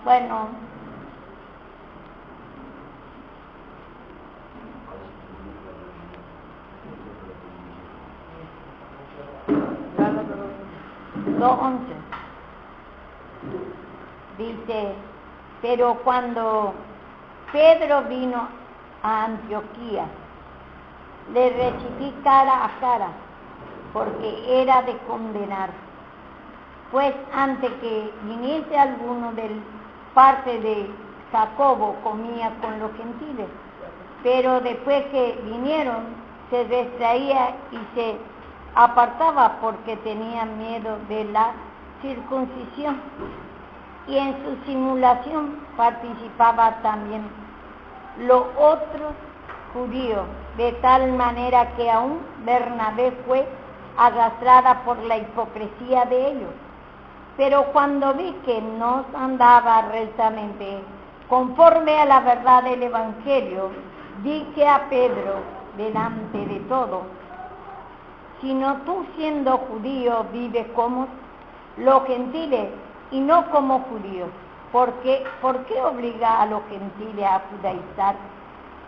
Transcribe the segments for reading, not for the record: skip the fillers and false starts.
Bueno, Gálatas 2:11 dice, pero cuando Pedro vino a Antioquía, le recibí cara a cara, porque era de condenar. Pues antes que viniese alguno de parte de Jacobo, comía con los gentiles, pero después que vinieron, se distraía y se apartaba porque tenía miedo de la circuncisión, y en su simulación participaba también los otros judíos, de tal manera que aún Bernabé fue arrastrada por la hipocresía de ellos. Pero cuando vi que no andaba rectamente conforme a la verdad del Evangelio, dije a Pedro delante de todos, sino tú siendo judío vives como los gentiles y no como judíos. ¿Por qué obliga a los gentiles a judaizar?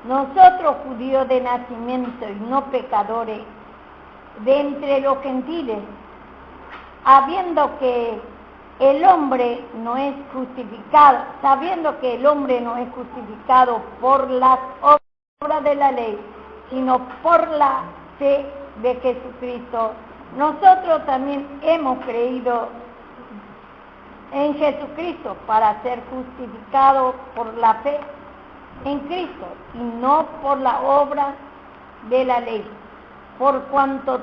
Nosotros judíos de nacimiento y no pecadores de entre los gentiles, sabiendo que el hombre no es justificado por las obras de la ley, sino por la fe de Jesucristo. Nosotros también hemos creído en Jesucristo para ser justificados por la fe en Cristo y no por la obra de la ley, por cuanto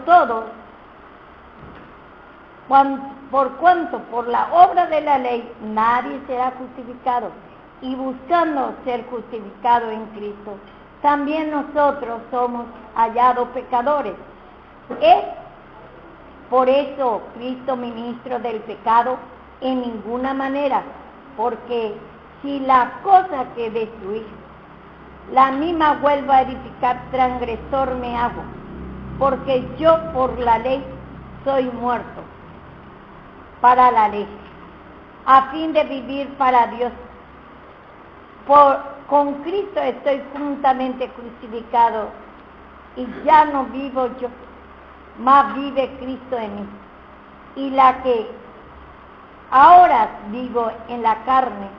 por la obra de la ley nadie será justificado, y buscando ser justificado en Cristo, también nosotros somos hallados pecadores. ¿Es por eso Cristo ministro del pecado? En ninguna manera, porque si la cosa que destruí, la misma vuelvo a edificar, transgresor me hago, porque yo por la ley soy muerto para la ley, a fin de vivir para Dios. Con Cristo estoy juntamente crucificado, y ya no vivo yo, mas vive Cristo en mí. Y la que ahora vivo en la carne,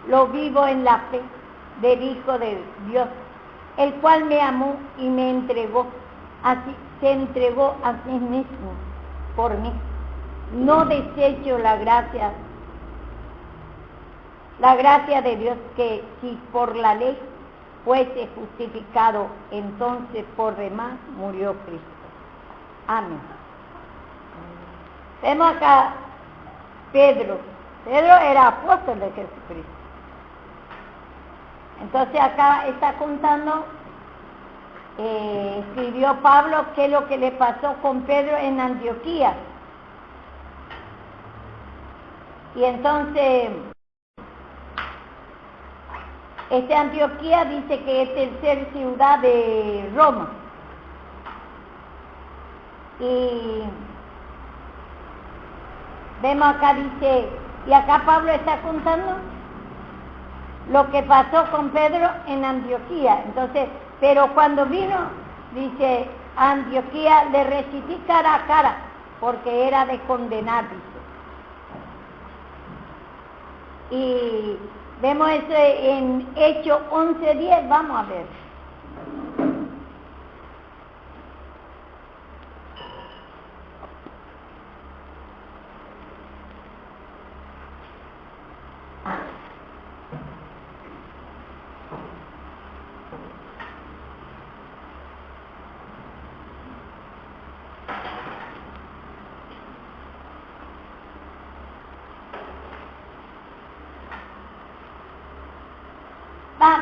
lo vivo en la fe del Hijo de Dios, el cual me amó y me entregó, se entregó a sí mismo por mí. No desecho la gracia de Dios, que si por la ley fuese justificado, entonces por demás murió Cristo. Amén. Vemos acá Pedro era apóstol de Jesucristo. Entonces acá está contando, escribió Pablo, qué es lo que le pasó con Pedro en Antioquía. Y entonces, Antioquía dice que es tercera ciudad de Roma. Y vemos acá, dice, y acá Pablo está contando lo que pasó con Pedro en Antioquía. Entonces, pero cuando vino, dice, a Antioquía le recibí cara a cara, porque era de condenar, dice. Y vemos eso en Hechos 11:10, vamos a ver.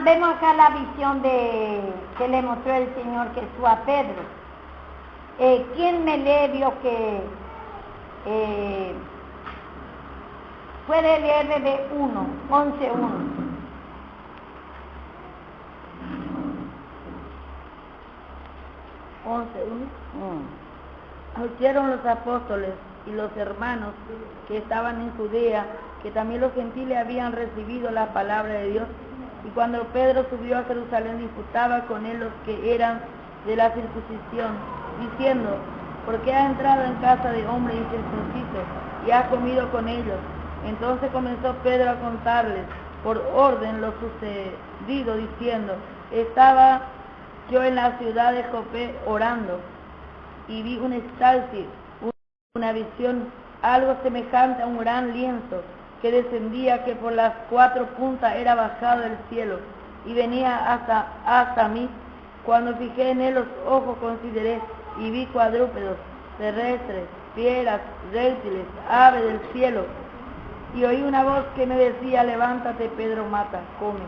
Vemos acá la visión que le mostró el Señor Jesús a Pedro. ¿Quién me lee vio que Puede leer de 11:1. Oyeron los apóstoles y los hermanos que estaban en Judea, que también los gentiles habían recibido la palabra de Dios. Y cuando Pedro subió a Jerusalén, disputaba con él los que eran de la circuncisión, diciendo: ¿por qué has entrado en casa de hombre incircunciso y has comido con ellos? Entonces comenzó Pedro a contarles por orden lo sucedido, diciendo: estaba yo en la ciudad de Jope orando, y vi un éxtasis, una visión, algo semejante a un gran lienzo, que descendía, que por las 4 puntas era bajado del cielo, y venía hasta mí. Cuando fijé en él los ojos, consideré, y vi cuadrúpedos, terrestres, fieras, reptiles, aves del cielo. Y oí una voz que me decía: levántate, Pedro, mata, come.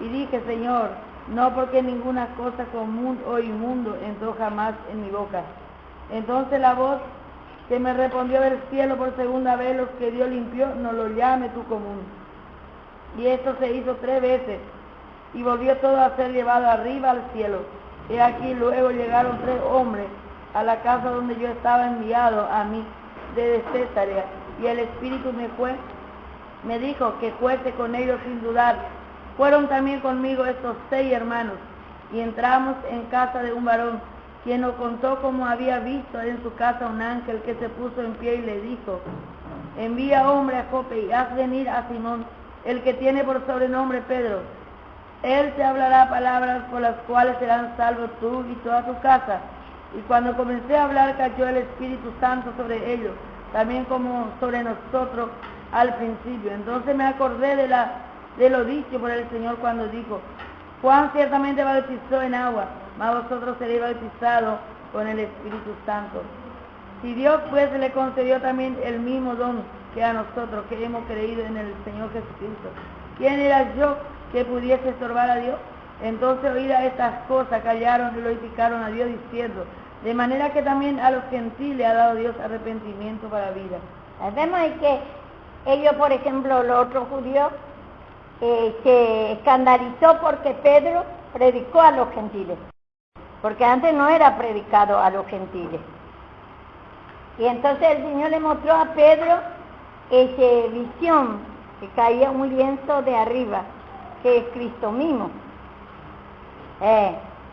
Y dije: Señor, no, porque ninguna cosa común o inmundo entró jamás en mi boca. Entonces la voz que me respondió del cielo por segunda vez: los que Dios limpió, no lo llame tú común. Y esto se hizo 3 veces, y volvió todo a ser llevado arriba al cielo. He aquí luego llegaron 3 hombres a la casa donde yo estaba enviado a mí desde Cesarea, y el Espíritu me dijo que fuese con ellos sin dudar. Fueron también conmigo estos 6 hermanos, y entramos en casa de un varón, quien nos contó cómo había visto en su casa un ángel que se puso en pie y le dijo: envía hombre a Jope y haz venir a Simón, el que tiene por sobrenombre Pedro. Él te hablará palabras por las cuales serán salvos tú y toda tu casa. Y cuando comencé a hablar, cayó el Espíritu Santo sobre ellos, también como sobre nosotros al principio. Entonces me acordé de lo dicho por el Señor cuando dijo: Juan ciertamente bautizó en agua, mas vosotros seréis bautizados con el Espíritu Santo. Si Dios pues le concedió también el mismo don que a nosotros, que hemos creído en el Señor Jesucristo, ¿quién era yo que pudiese estorbar a Dios? Entonces, oídas estas cosas, callaron y glorificaron a Dios, diciendo: de manera que también a los gentiles ha dado Dios arrepentimiento para vida. Vemos que ellos, por ejemplo, los otros judíos, se escandalizó porque Pedro predicó a los gentiles, porque antes no era predicado a los gentiles. Y entonces el Señor le mostró a Pedro esa visión, que caía un lienzo de arriba, que es Cristo mismo,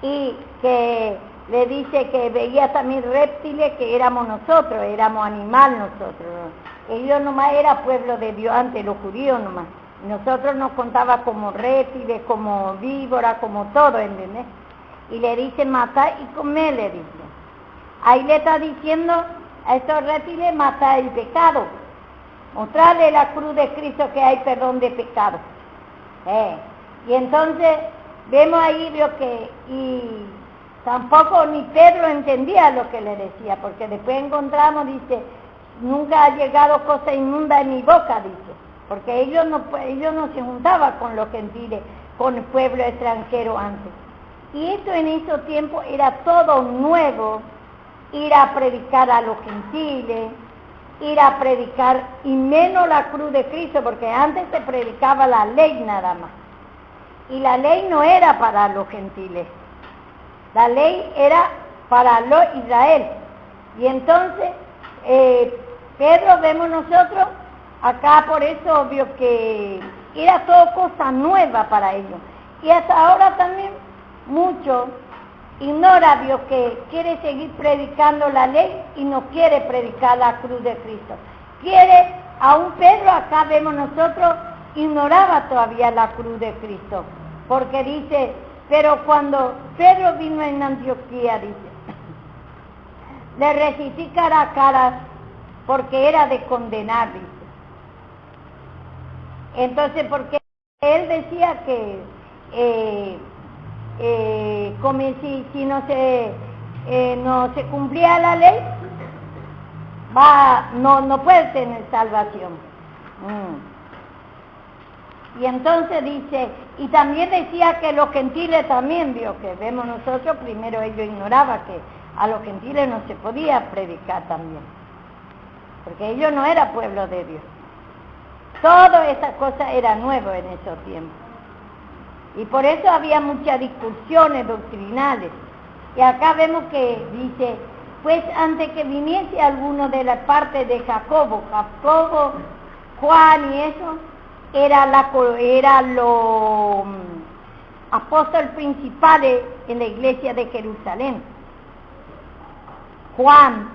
y que le dice que veía también reptiles, que éramos nosotros, éramos animal nosotros. Ellos nomás era pueblo de Dios antes, los judíos nomás. Nosotros nos contaba como reptiles, como víboras, como todo, ¿entendés? Y le dice: matar y comer, le dice. Ahí le está diciendo a estos reptiles: matar el pecado, mostrarle la cruz de Cristo, que hay perdón de pecado. Y entonces vemos ahí y tampoco ni Pedro entendía lo que le decía, porque después encontramos, dice: nunca ha llegado cosa inmunda en mi boca, dice, porque ellos no se juntaban con los gentiles, con el pueblo extranjero antes. Y esto en esos tiempos era todo nuevo, ir a predicar a los gentiles, ir a predicar, y menos la cruz de Cristo, porque antes se predicaba la ley nada más. Y la ley no era para los gentiles, la ley era para los Israel. Y entonces, Pedro, vemos nosotros, acá por eso obvio que era todo cosa nueva para ellos. Y hasta ahora también muchos ignora a Dios, que quiere seguir predicando la ley y no quiere predicar la cruz de Cristo. Quiere, aún Pedro, acá vemos nosotros, ignoraba todavía la cruz de Cristo, porque dice: pero cuando Pedro vino en Antioquía, dice, le resistí cara a cara, porque era de condenar, dice. Entonces, porque él decía que como si no se cumplía la ley, no puede tener salvación. Y entonces dice, y también decía que los gentiles también, vio que vemos nosotros, primero ellos ignoraban que a los gentiles no se podía predicar también, porque ellos no eran pueblo de Dios. Toda esa cosa era nuevo en esos tiempos. Y por eso había muchas discusiones doctrinales. Y acá vemos que dice, pues antes que viniese alguno de la parte de Jacobo, Juan y eso, era los apóstoles principales en la iglesia de Jerusalén. Juan,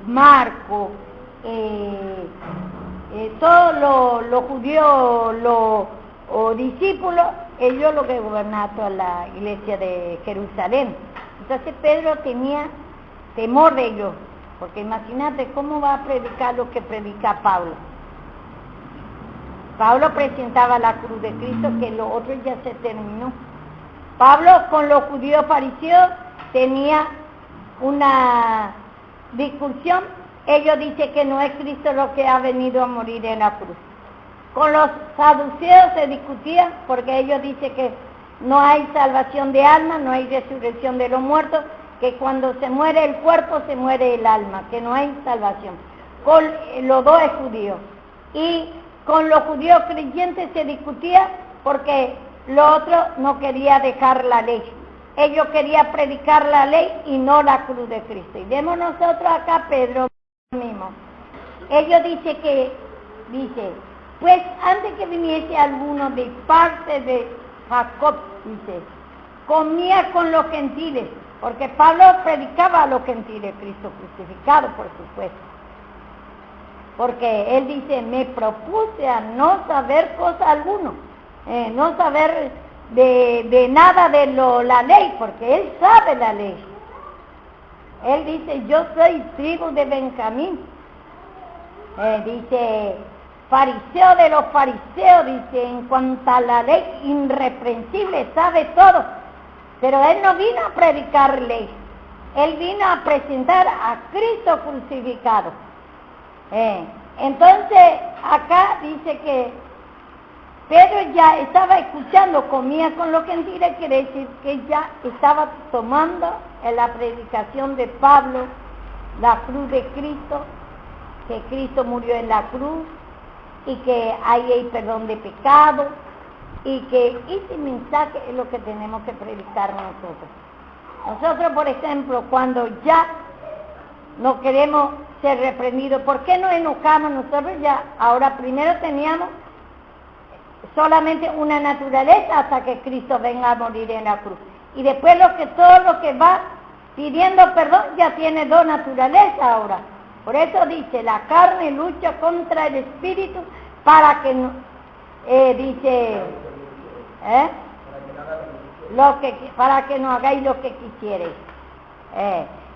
Marco, todos los judíos, los discípulos, ellos lo que gobernaban toda la iglesia de Jerusalén. Entonces Pedro tenía temor de ellos, porque imagínate cómo va a predicar lo que predica Pablo. Pablo presentaba la cruz de Cristo, que lo otro ya se terminó. Pablo con los judíos fariseos tenía una discusión. Ellos dicen que no es Cristo lo que ha venido a morir en la cruz. Con los saduceos se discutía porque ellos dicen que no hay salvación de alma, no hay resurrección de los muertos, que cuando se muere el cuerpo se muere el alma, que no hay salvación. Con los dos judíos. Y con los judíos creyentes se discutía porque los otros no querían dejar la ley. Ellos querían predicar la ley y no la cruz de Cristo. Y vemos nosotros acá Pedro mismo. Ellos dicen pues antes que viniese alguno de parte de Jacob, dice, comía con los gentiles, porque Pablo predicaba a los gentiles, Cristo crucificado, por supuesto. Porque él dice, me propuse a no saber cosa alguna, no saber de nada de la ley, porque él sabe la ley. Él dice, yo soy tribu de Benjamín. Dice, fariseo de los fariseos, dice, en cuanto a la ley, irreprensible, sabe todo. Pero él no vino a predicar ley, él vino a presentar a Cristo crucificado. Entonces, acá dice que Pedro ya estaba escuchando, comía con los gentiles, quiere decir que ya estaba tomando en la predicación de Pablo la cruz de Cristo, que Cristo murió en la cruz, y que ahí hay perdón de pecado, y que ese mensaje es lo que tenemos que predicar nosotros. Nosotros, por ejemplo, cuando ya no queremos ser reprendidos, ¿por qué nos enojamos? Nosotros ya, ahora primero teníamos solamente una naturaleza hasta que Cristo venga a morir en la cruz. Y después todo lo que va pidiendo perdón ya tiene dos naturalezas ahora. Por eso dice, la carne lucha contra el espíritu para que no, para que no hagáis lo que quisierais.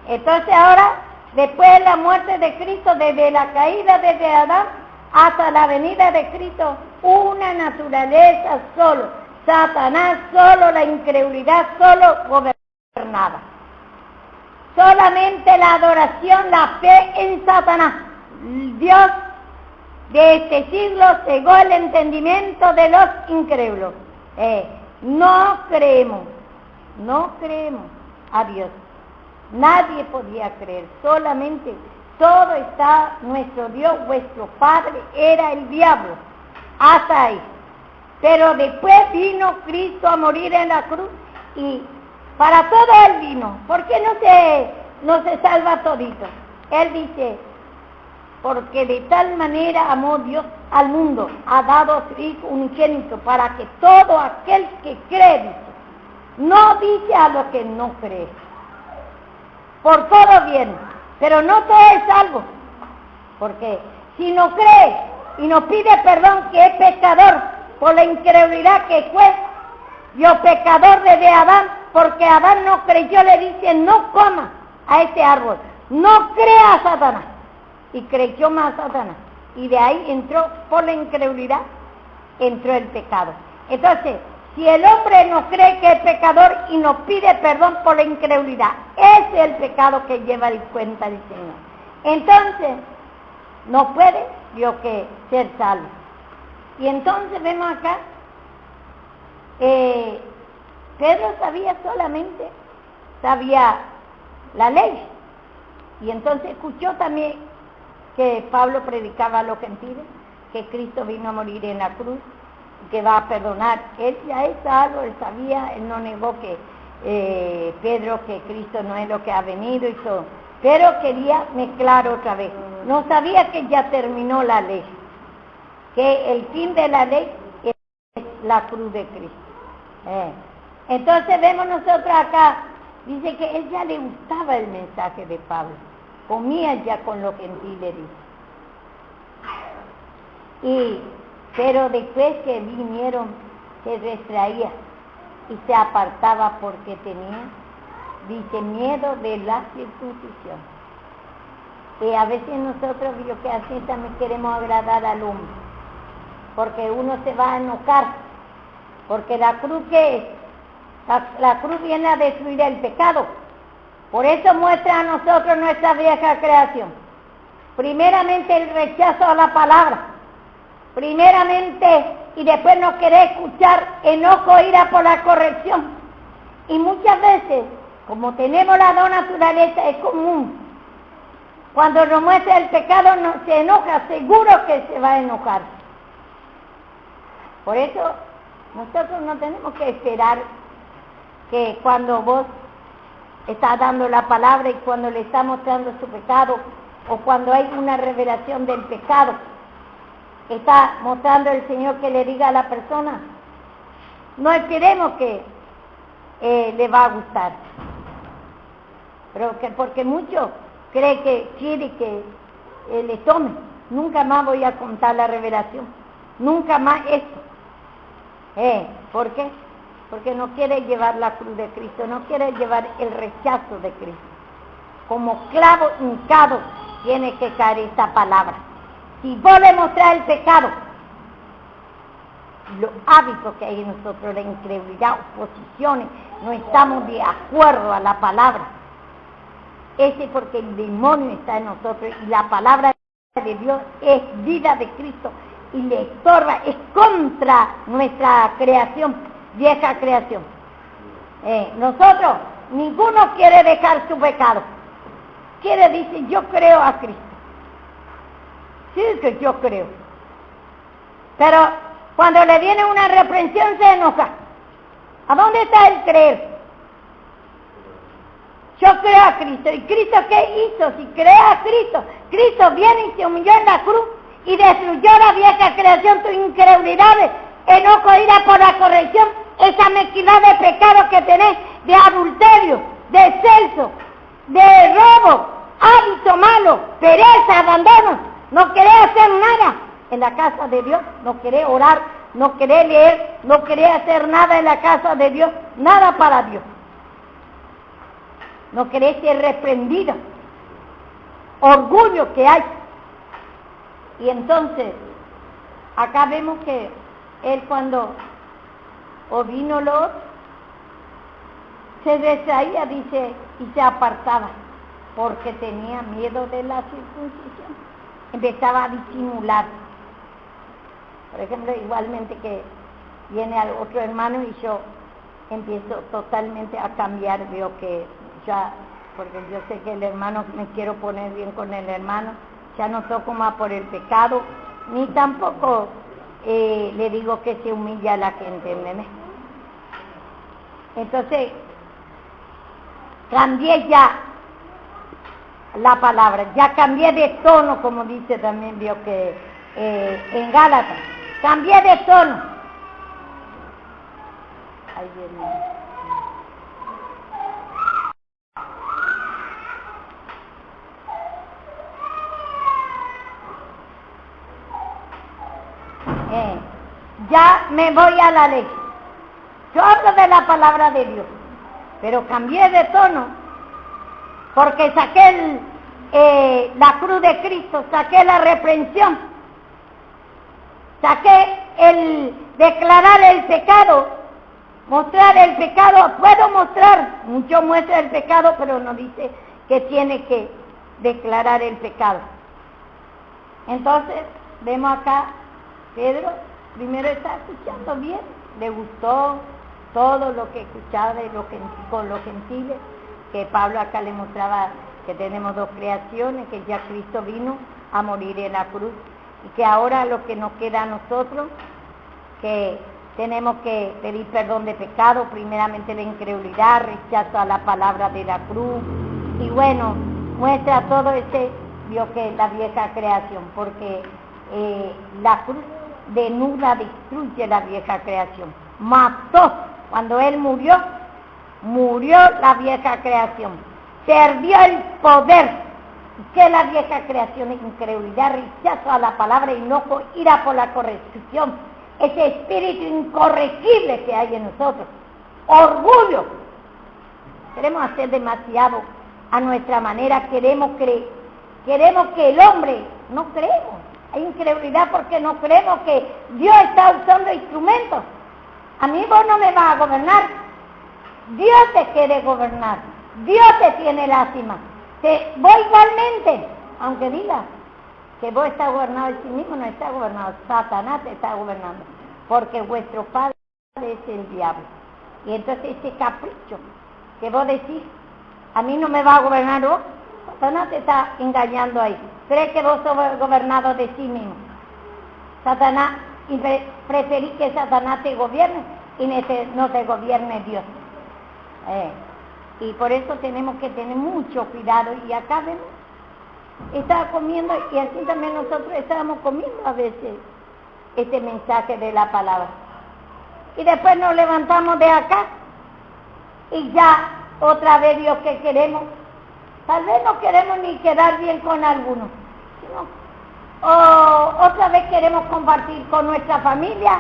Entonces ahora, después de la muerte de Cristo, desde la caída de Adán hasta la venida de Cristo, una naturaleza solo, Satanás solo, la incredulidad solo gobernada. Solamente la adoración, la fe en Satanás. Dios de este siglo cegó el entendimiento de los incrédulos. No creemos a Dios. Nadie podía creer, solamente todo está nuestro Dios, vuestro Padre, era el diablo, hasta ahí. Pero después vino Cristo a morir en la cruz y para todo Él vino. ¿Por qué no se salva todito? Él dice, porque de tal manera amó Dios al mundo, ha dado a su Hijo unigénito, para que todo aquel que cree, dice, no dice a lo que no cree. Por todo bien, pero no todo es salvo, porque si no cree y no pide perdón, que es pecador por la incredulidad que fue, yo pecador desde Adán, porque Adán no creyó, le dice, no coma a ese árbol, no crea a Satanás, y creyó más a Satanás, y de ahí entró, por la incredulidad, entró el pecado. Entonces, si el hombre no cree que es pecador y no pide perdón por la incredulidad, ese es el pecado que lleva en cuenta el Señor. Entonces, no puede yo que ser salvo. Y entonces vemos acá, Pedro sabía la ley, y entonces escuchó también que Pablo predicaba a los gentiles, que Cristo vino a morir en la cruz, que va a perdonar. Él ya es algo, él sabía, él no negó que Pedro, que Cristo no es lo que ha venido y todo, pero quería mezclar otra vez. No sabía que ya terminó la ley, que el fin de la ley es la cruz de Cristo. Entonces vemos nosotros acá, dice que él ya le gustaba el mensaje de Pablo, comía ya con los gentiles, dice. Pero después que vinieron, se retraía y se apartaba porque tenía, dice, miedo de la circuncisión. Y a veces nosotros, yo que así también queremos agradar al hombre, porque uno se va a enojar, porque la cruz, ¿qué es? La cruz viene a destruir el pecado. Por eso muestra a nosotros nuestra vieja creación. Primeramente el rechazo a la palabra. Primeramente, y después no querer escuchar, enojo, ira por la corrección. Y muchas veces, como tenemos las dos naturalezas, es común. Cuando nos muestra el pecado, no, se enoja, seguro que se va a enojar. Por eso, nosotros no tenemos que esperar que cuando vos estás dando la palabra y cuando le está mostrando su pecado, o cuando hay una revelación del pecado, está mostrando el Señor que le diga a la persona, no esperemos que le va a gustar, pero porque muchos creen que quiere que le tome. Nunca más voy a contar la revelación, nunca más eso. ¿Por qué? Porque no quiere llevar la cruz de Cristo, no quiere llevar el rechazo de Cristo. Como clavo hincado tiene que caer esta palabra. Si vos le mostrás el pecado, los hábitos que hay en nosotros, la incredulidad, oposiciones, no estamos de acuerdo a la palabra, ese es porque el demonio está en nosotros y la palabra de Dios es vida de Cristo y le estorba, es contra nuestra creación, vieja creación. Nosotros, ninguno quiere dejar su pecado, quiere decir yo creo a Cristo. Sí, que yo creo. Pero cuando le viene una reprensión se enoja. ¿A dónde está el creer? Yo creo a Cristo. ¿Y Cristo qué hizo? Si cree a Cristo, Cristo viene y se humilló en la cruz y destruyó la vieja creación, tu incredulidad, enojo, ira por la corrección, esa mezquindad de pecado que tenés, de adulterio, de sexo, de robo, hábito malo, pereza, abandono. No querés hacer nada en la casa de Dios, no querés orar, no querés leer, no querés hacer nada en la casa de Dios, nada para Dios. No querés ser reprendido. Orgullo que hay. Y entonces, acá vemos que él cuando vino los, se retraía, dice, y se apartaba, porque tenía miedo de la circuncisión. Empezaba a disimular. Por ejemplo, igualmente que viene al otro hermano y yo empiezo totalmente a cambiar, veo que ya, porque yo sé que el hermano, me quiero poner bien con el hermano, ya no toco más por el pecado, ni tampoco le digo que se humilla a la gente, ¿entendés? Entonces, cambié ya la palabra, ya cambié de tono, como dice también, vio que en Gálatas, cambié de tono. Ahí viene. Ya me voy a la ley. Yo hablo de la palabra de Dios, pero cambié de tono, porque saqué la cruz de Cristo, saqué la reprensión, saqué el declarar el pecado, mostrar el pecado. Puedo mostrar, mucho muestra el pecado, pero no dice que tiene que declarar el pecado. Entonces, vemos acá, Pedro primero está escuchando bien, le gustó todo lo que escuchaba de con los gentiles, que Pablo acá le mostraba que tenemos dos creaciones, que ya Cristo vino a morir en la cruz y que ahora lo que nos queda a nosotros, que tenemos que pedir perdón de pecado, primeramente la incredulidad, rechazo a la palabra de la cruz, y bueno, muestra todo ese, vio que la vieja creación, porque la cruz desnuda destruye la vieja creación, mató, cuando Él murió la vieja creación, perdió el poder, que la vieja creación es incredulidad, rechazo a la palabra, enojo, ira por la corrección, ese espíritu incorregible que hay en nosotros, orgullo, queremos hacer demasiado a nuestra manera, queremos que el hombre, no creemos, hay incredulidad porque no creemos que Dios está usando instrumentos. A mí vos no me vas a gobernar, Dios te quiere gobernar, Dios te tiene lástima, vos igualmente, aunque digas que vos estás gobernado de sí mismo, no estás gobernado, Satanás te está gobernando, porque vuestro padre es el diablo. Y entonces ese capricho que vos decís, a mí no me va a gobernar vos, Satanás te está engañando ahí, cree que vos sos gobernado de sí mismo. Satanás, y preferís que Satanás te gobierne y no te gobierne Dios. Y por eso tenemos que tener mucho cuidado, y acá vemos, estaba comiendo, y así también nosotros estábamos comiendo a veces este mensaje de la palabra, y después nos levantamos de acá y ya otra vez Dios que queremos, tal vez no queremos ni quedar bien con algunos, sino, o otra vez queremos compartir con nuestra familia,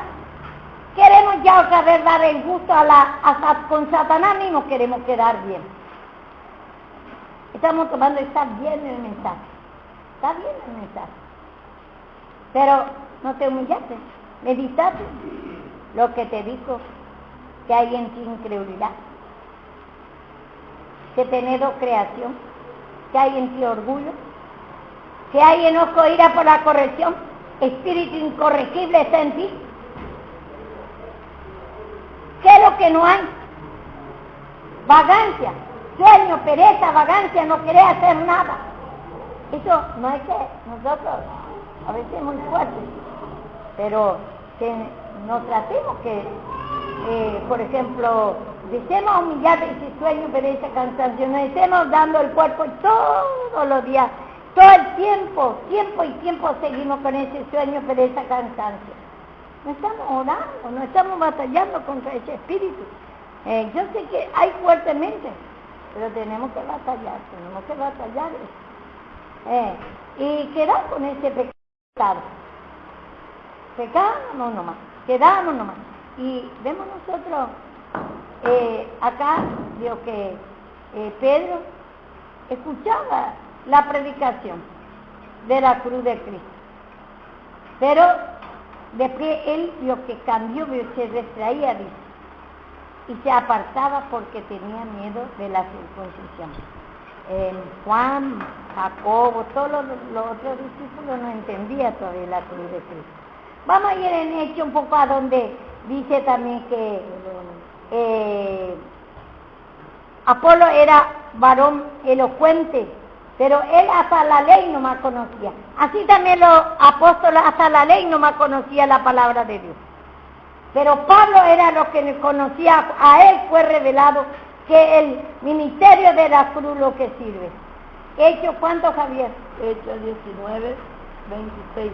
queremos ya otra vez dar el gusto con Satanás mismo, queremos quedar bien. Estamos tomando, está bien el mensaje, pero no te humillaste, meditaste lo que te dijo, que hay en ti incredulidad, que tenés dos creación, que hay en ti orgullo, que hay enojo, ira por la corrección, espíritu incorregible está en ti. ¿Qué es lo que no hay? Vagancia, sueño, pereza, vagancia, no querer hacer nada. Eso no es que nosotros, a veces es muy fuerte, pero que nos tratemos que, por ejemplo, deseemos humillar ese sueño, pereza, cansancio, nos estemos dando el cuerpo todos los días, todo el tiempo seguimos con ese sueño, pereza, cansancio. No estamos orando, no estamos batallando contra ese espíritu. Yo sé que hay fuertemente, pero tenemos que batallar y quedar con ese pecado. Quedamos nomás. Y vemos nosotros, acá, digo que Pedro escuchaba la predicación de la cruz de Cristo, pero después él vio que cambió, se retraía, dice, y se apartaba porque tenía miedo de la circuncisión. Juan, Jacobo, todos los otros discípulos no entendían todavía la cruz de Cristo. Vamos a ir en Hechos un poco a donde dice también que Apolo era varón elocuente, pero él hasta la ley no más conocía. Así también los apóstoles hasta la ley no más conocía la palabra de Dios. Pero Pablo era lo que conocía, a él fue revelado que el ministerio de la cruz lo que sirve. ¿Hechos cuánto, Javier? Hechos 19, 26.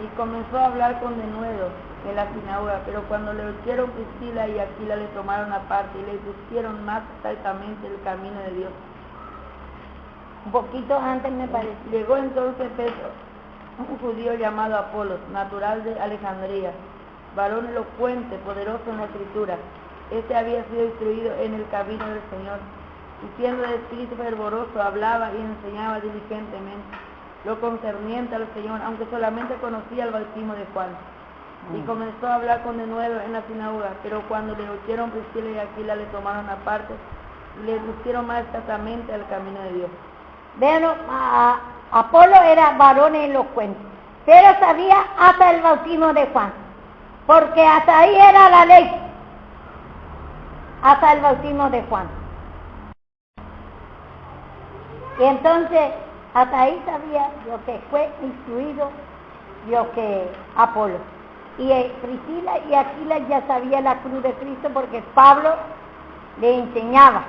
Y comenzó a hablar con denuedo en la sinagoga, pero cuando le oyeron Priscila y Aquila le tomaron aparte y le pusieron más exactamente el camino de Dios. Un poquito antes me parece. Llegó entonces Pedro, un judío llamado Apolos, natural de Alejandría, varón elocuente, poderoso en la escritura. Este había sido instruido en el camino del Señor, y siendo de espíritu fervoroso, hablaba y enseñaba diligentemente lo concerniente al Señor, aunque solamente conocía el bautismo de Juan. Y comenzó a hablar con denuedo en la sinagoga, pero cuando le oyeron Priscila y Aquila le tomaron aparte, y le pusieron más exactamente al camino de Dios. Vean, Apolo era varón elocuente, pero sabía hasta el bautismo de Juan, porque hasta ahí era la ley, hasta el bautismo de Juan. Y entonces Hasta ahí sabía lo que fue instruido, lo que Apolo. Y Priscila y Aquila ya sabía la cruz de Cristo porque Pablo le enseñaba.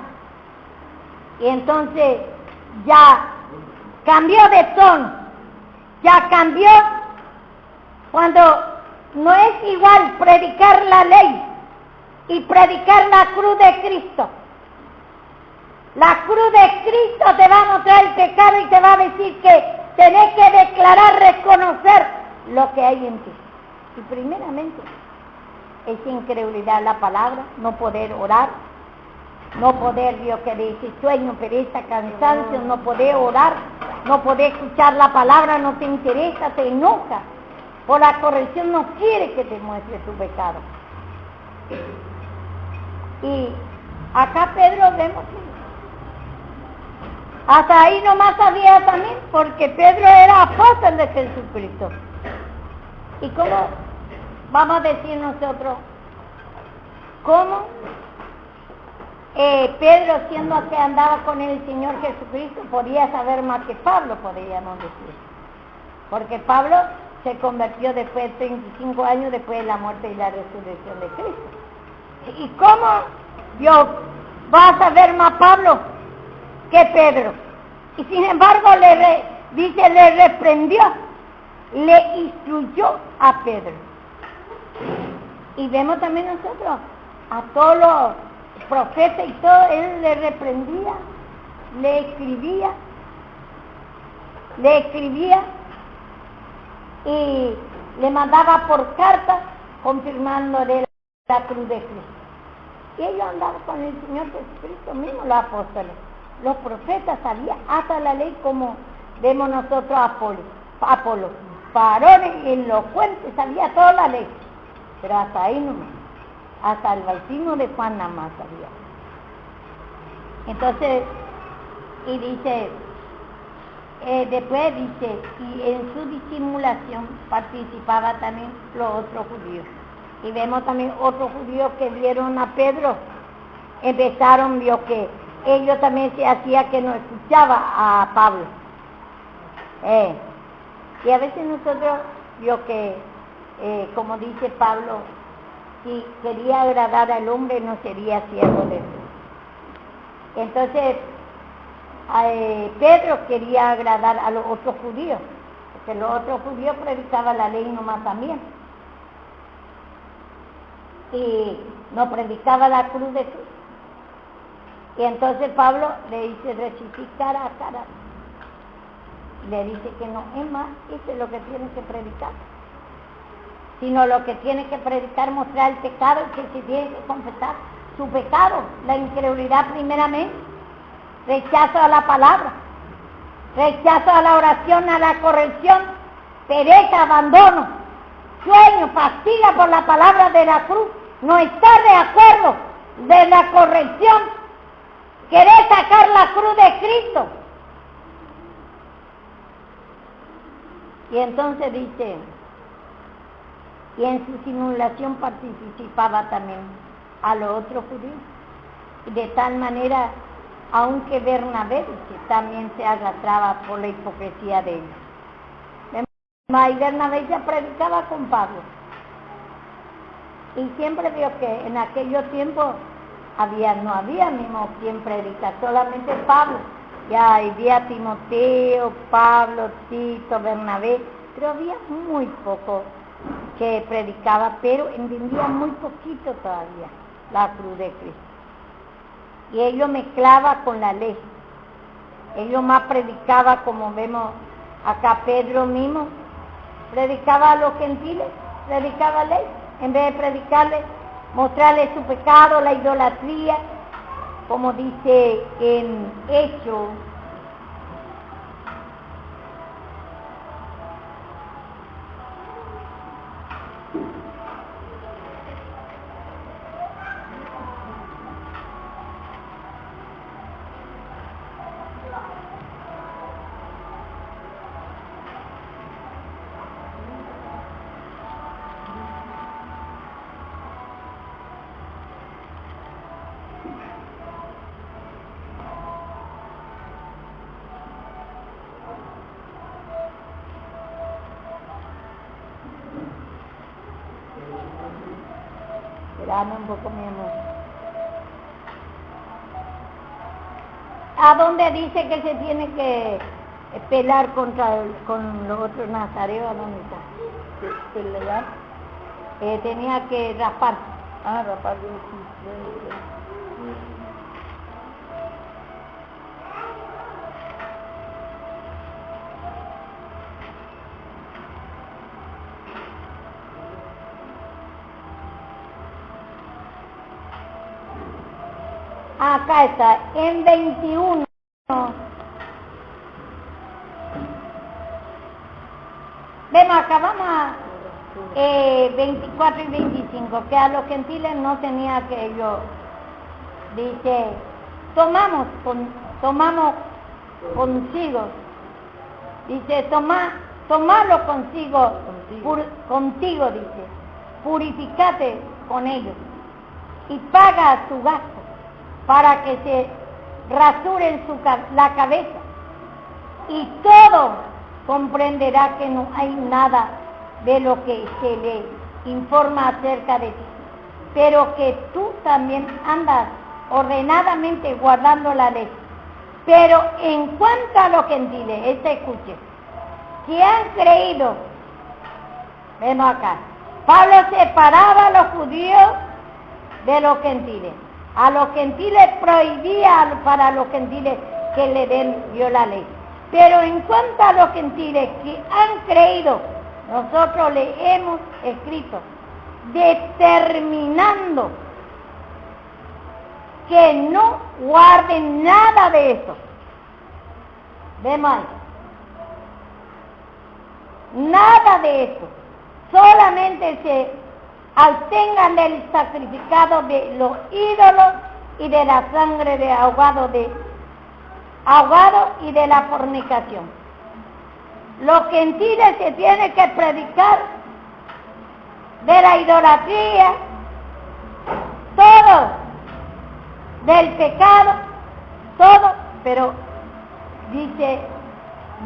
Y entonces ya cambió de tono, ya cambió cuando no es igual predicar la ley y predicar la cruz de Cristo. La cruz de Cristo te va a mostrar el pecado y te va a decir que tenés que declarar, reconocer lo que hay en ti. Y primeramente, esa incredulidad la palabra, no poder orar, no poder, Dios que dice, sueño, pereza, cansancio, no poder orar, no poder escuchar la palabra, no te interesa, te enoja. Por la corrección no quiere que te muestre tu pecado. Y acá Pedro vemos que hasta ahí nomás sabía también, porque Pedro era apóstol de Jesucristo. ¿Y cómo vamos a decir nosotros? ¿Cómo Pedro, siendo que andaba con el Señor Jesucristo, podía saber más que Pablo, podríamos decir? Porque Pablo se convirtió después de 35 años después de la muerte y la resurrección de Cristo. ¿Y cómo Dios va a saber más Pablo que Pedro? Y sin embargo le reprendió, le instruyó a Pedro. Y vemos también nosotros a todos los profetas y todo, él le reprendía, le escribía y le mandaba por carta confirmándole la cruz de Cristo. Y ellos andaban con el Señor Jesucristo mismo, los apóstoles. Los profetas sabían hasta la ley, como vemos nosotros a Apolo. Varones elocuentes, sabía toda la ley. Pero hasta ahí nomás. Hasta el bautismo de Juan nada más sabía. Entonces, y dice, después dice, y en su disimulación participaban también los otros judíos. Y vemos también otros judíos que vieron a Pedro, empezaron, vio que ellos también se hacía que no escuchaba a Pablo. Y a veces nosotros vio que, como dice Pablo, si quería agradar al hombre no sería siervo de Dios. Entonces, Pedro quería agradar a los otros judíos, porque los otros judíos predicaban la ley nomás también. Y no predicaba la cruz de Cristo. Y entonces Pablo le dice, resistir cara a cara. Le dice que no, es más, eso es lo que tiene que predicar. Sino lo que tiene que predicar, mostrar el pecado, que se tiene que confesar su pecado, la incredulidad primeramente, rechazo a la palabra, rechazo a la oración, a la corrección, pereza, abandono, sueño, fatiga por la palabra de la cruz, no estar de acuerdo de la corrección, querer sacar la cruz de Cristo. Y entonces dice, y en su simulación participaba también a los otros judíos. Y de tal manera, aunque Bernabé dice, también se arrastraba por la hipocresía de ellos. Y Bernabé ya predicaba con Pablo. Y siempre vio que en aquellos tiempos no había mismo quien predicar, solamente Pablo. Ya había Timoteo, Pablo, Tito, Bernabé, pero había muy poco que predicaba, pero entendía muy poquito todavía la cruz de Cristo. Y ellos mezclaba con la ley. Ellos más predicaba, como vemos acá Pedro mismo, predicaba a los gentiles, predicaba ley, en vez de predicarles, mostrarles su pecado, la idolatría, como dice en Hechos. Espérame un poco, mi amor. ¿A dónde dice que se tiene que pelear con los otros nazareos? ¿A dónde está? ¿Pelear? Tenía que raspar. Ah, rapar. Acá está, en 21. Vemos acá, vamos a 24 y 25, que a los gentiles no tenía que ellos, dice, tomamos consigo, dice, tomarlo consigo, contigo, dice, purificate con ellos y paga su gasto para que se rasuren la cabeza y todo comprenderá que no hay nada de lo que se le informa acerca de ti, pero que tú también andas ordenadamente guardando la ley. Pero en cuanto a los gentiles, escuche, si han creído, vemos acá, Pablo separaba a los judíos de los gentiles. A los gentiles prohibía para los gentiles que le dio la ley. Pero en cuanto a los gentiles que han creído, nosotros le hemos escrito determinando que no guarden nada de eso. Vemos ahí. Nada de eso. Solamente se abstengan del sacrificado de los ídolos y de la sangre de ahogado y de la fornicación. Los gentiles se tienen que predicar de la idolatría, todo, del pecado, todo, pero dice,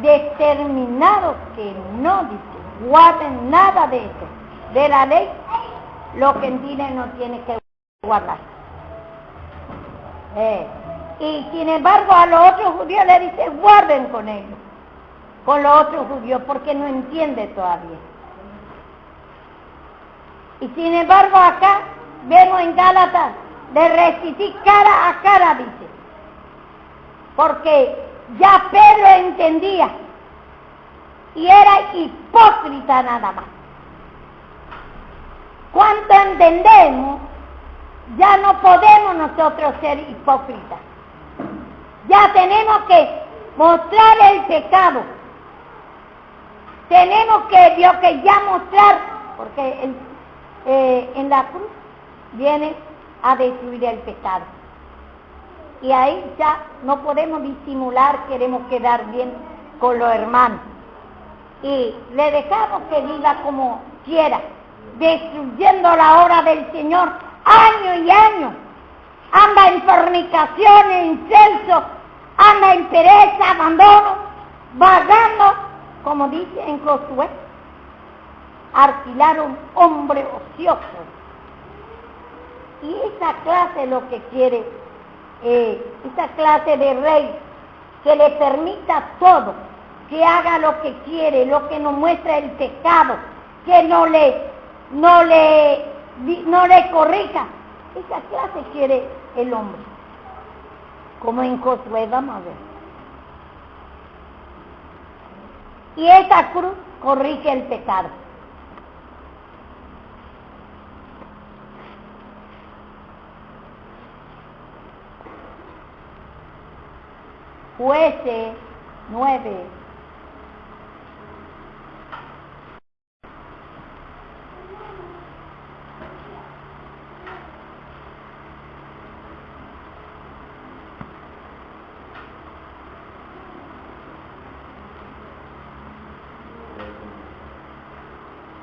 determinados que no, dice, guarden nada de eso, de la ley, los gentiles no tienen que guardar. Y sin embargo a los otros judíos le dice, guarden con ellos, con los otros judíos, porque no entiende todavía. Y sin embargo acá vemos en Gálatas de resistir cara a cara, dice, porque ya Pedro entendía y era hipócrita nada más. Cuando entendemos, ya no podemos nosotros ser hipócritas. Ya tenemos que mostrar el pecado. Tenemos que ya mostrar, porque en la cruz viene a destruir el pecado. Y ahí ya no podemos disimular, queremos quedar bien con los hermanos. Y le dejamos que viva como quiera, destruyendo la obra del Señor año y año. Anda en fornicación, en incenso, anda en pereza, abandono, vagando, como dice en Josué, alquilar un hombre ocioso. Y esa clase lo que quiere, esa clase de rey, que le permita todo, que haga lo que quiere, lo que nos muestra el pecado, que no le corrija. Esa clase quiere el hombre. Como en Josué, vamos a ver. Y esa cruz corrige el pecado. Jueces 9.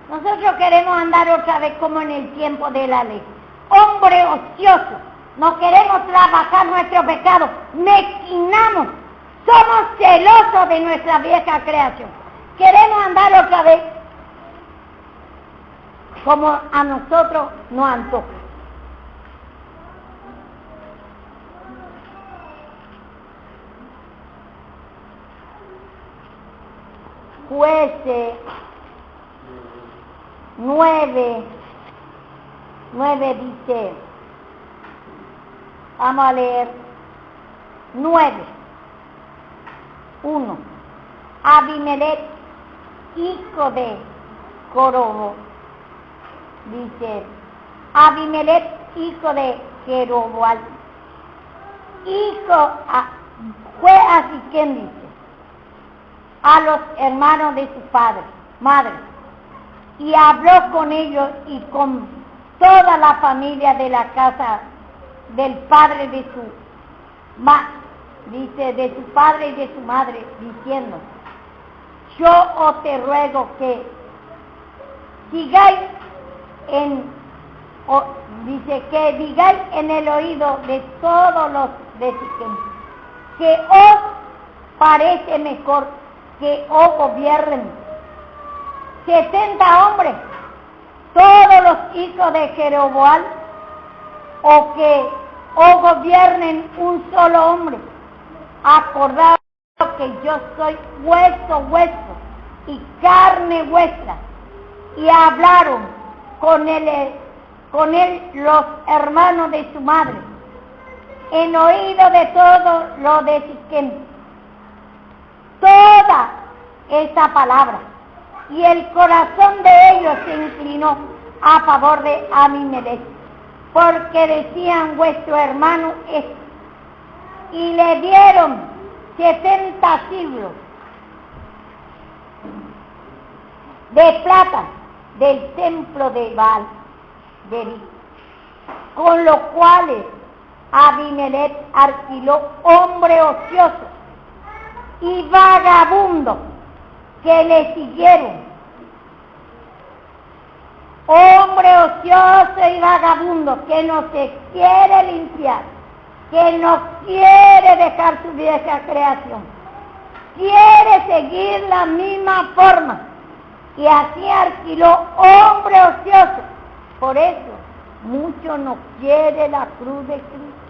Nosotros queremos andar otra vez como en el tiempo de la ley. Hombre ocioso. No queremos trabajar nuestro pecado. Mezquinamos. Somos celosos de nuestra vieja creación. Queremos andar otra vez como a nosotros nos antoja. Jueces 9 dice, vamos a leer 9, 1. Abimelech, hijo de Jorobo, dice, Abimelech, hijo de Jeroboam, fue a Siquem, dice, a los hermanos de su madre, y habló con ellos y con toda la familia de la casa del padre de su de su padre y de su madre, diciendo, yo os te ruego que digáis digáis en el oído de todos los de Siquem, que os parece mejor que os gobiernen 70 hombres, todos los hijos de Jeroboam, o que os gobiernen un solo hombre. Acordaos que yo soy hueso y carne vuestra. Y hablaron con él los hermanos de su madre, en oído de todo lo de Siquem, toda esta palabra, y el corazón de ellos se inclinó a favor de Abimelech, porque decían, vuestro hermano es, y le dieron 70 siglos de plata del templo de Baal, con los cuales Abimelech alquiló hombres ociosos y vagabundos que le siguieron. Hombre ocioso y vagabundo que no se quiere limpiar, que no quiere dejar su vieja creación, quiere seguir la misma forma, y así alquiló hombre ocioso. Por eso, mucho no quiere la cruz de Cristo.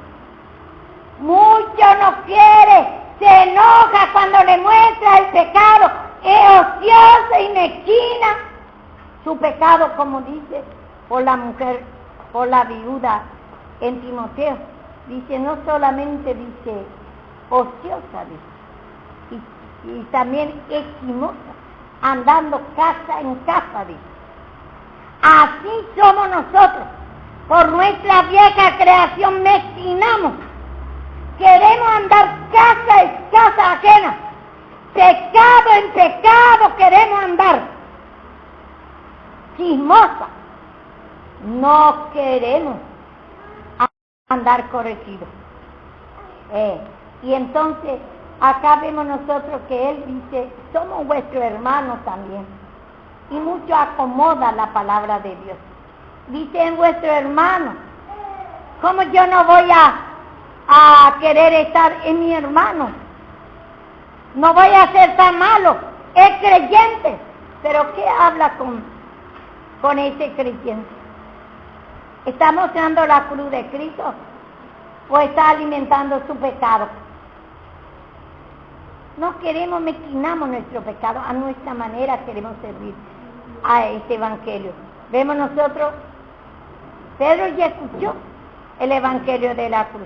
Mucho no quiere, se enoja cuando le muestra el pecado, es ociosa y mezquina. Su pecado, como dice, por la mujer, por la viuda en Timoteo, dice, no solamente dice ociosa, dice, y también esquimosa, andando casa en casa, dice. Así somos nosotros, por nuestra vieja creación mezquinamos, queremos andar casa en casa ajena, pecado en pecado queremos andar, chismosa, no queremos andar corregidos. Y entonces acá vemos nosotros que él dice, somos vuestros hermanos también, y mucho acomoda la palabra de Dios. Dice, en vuestro hermano, ¿cómo yo no voy a querer estar en mi hermano? No voy a ser tan malo, es creyente, pero ¿qué habla con ese creyente? ¿Está mostrando la cruz de Cristo o está alimentando su pecado? No queremos, mezquinamos nuestro pecado, a nuestra manera queremos servir a este evangelio. Vemos nosotros, Pedro ya escuchó el evangelio de la cruz.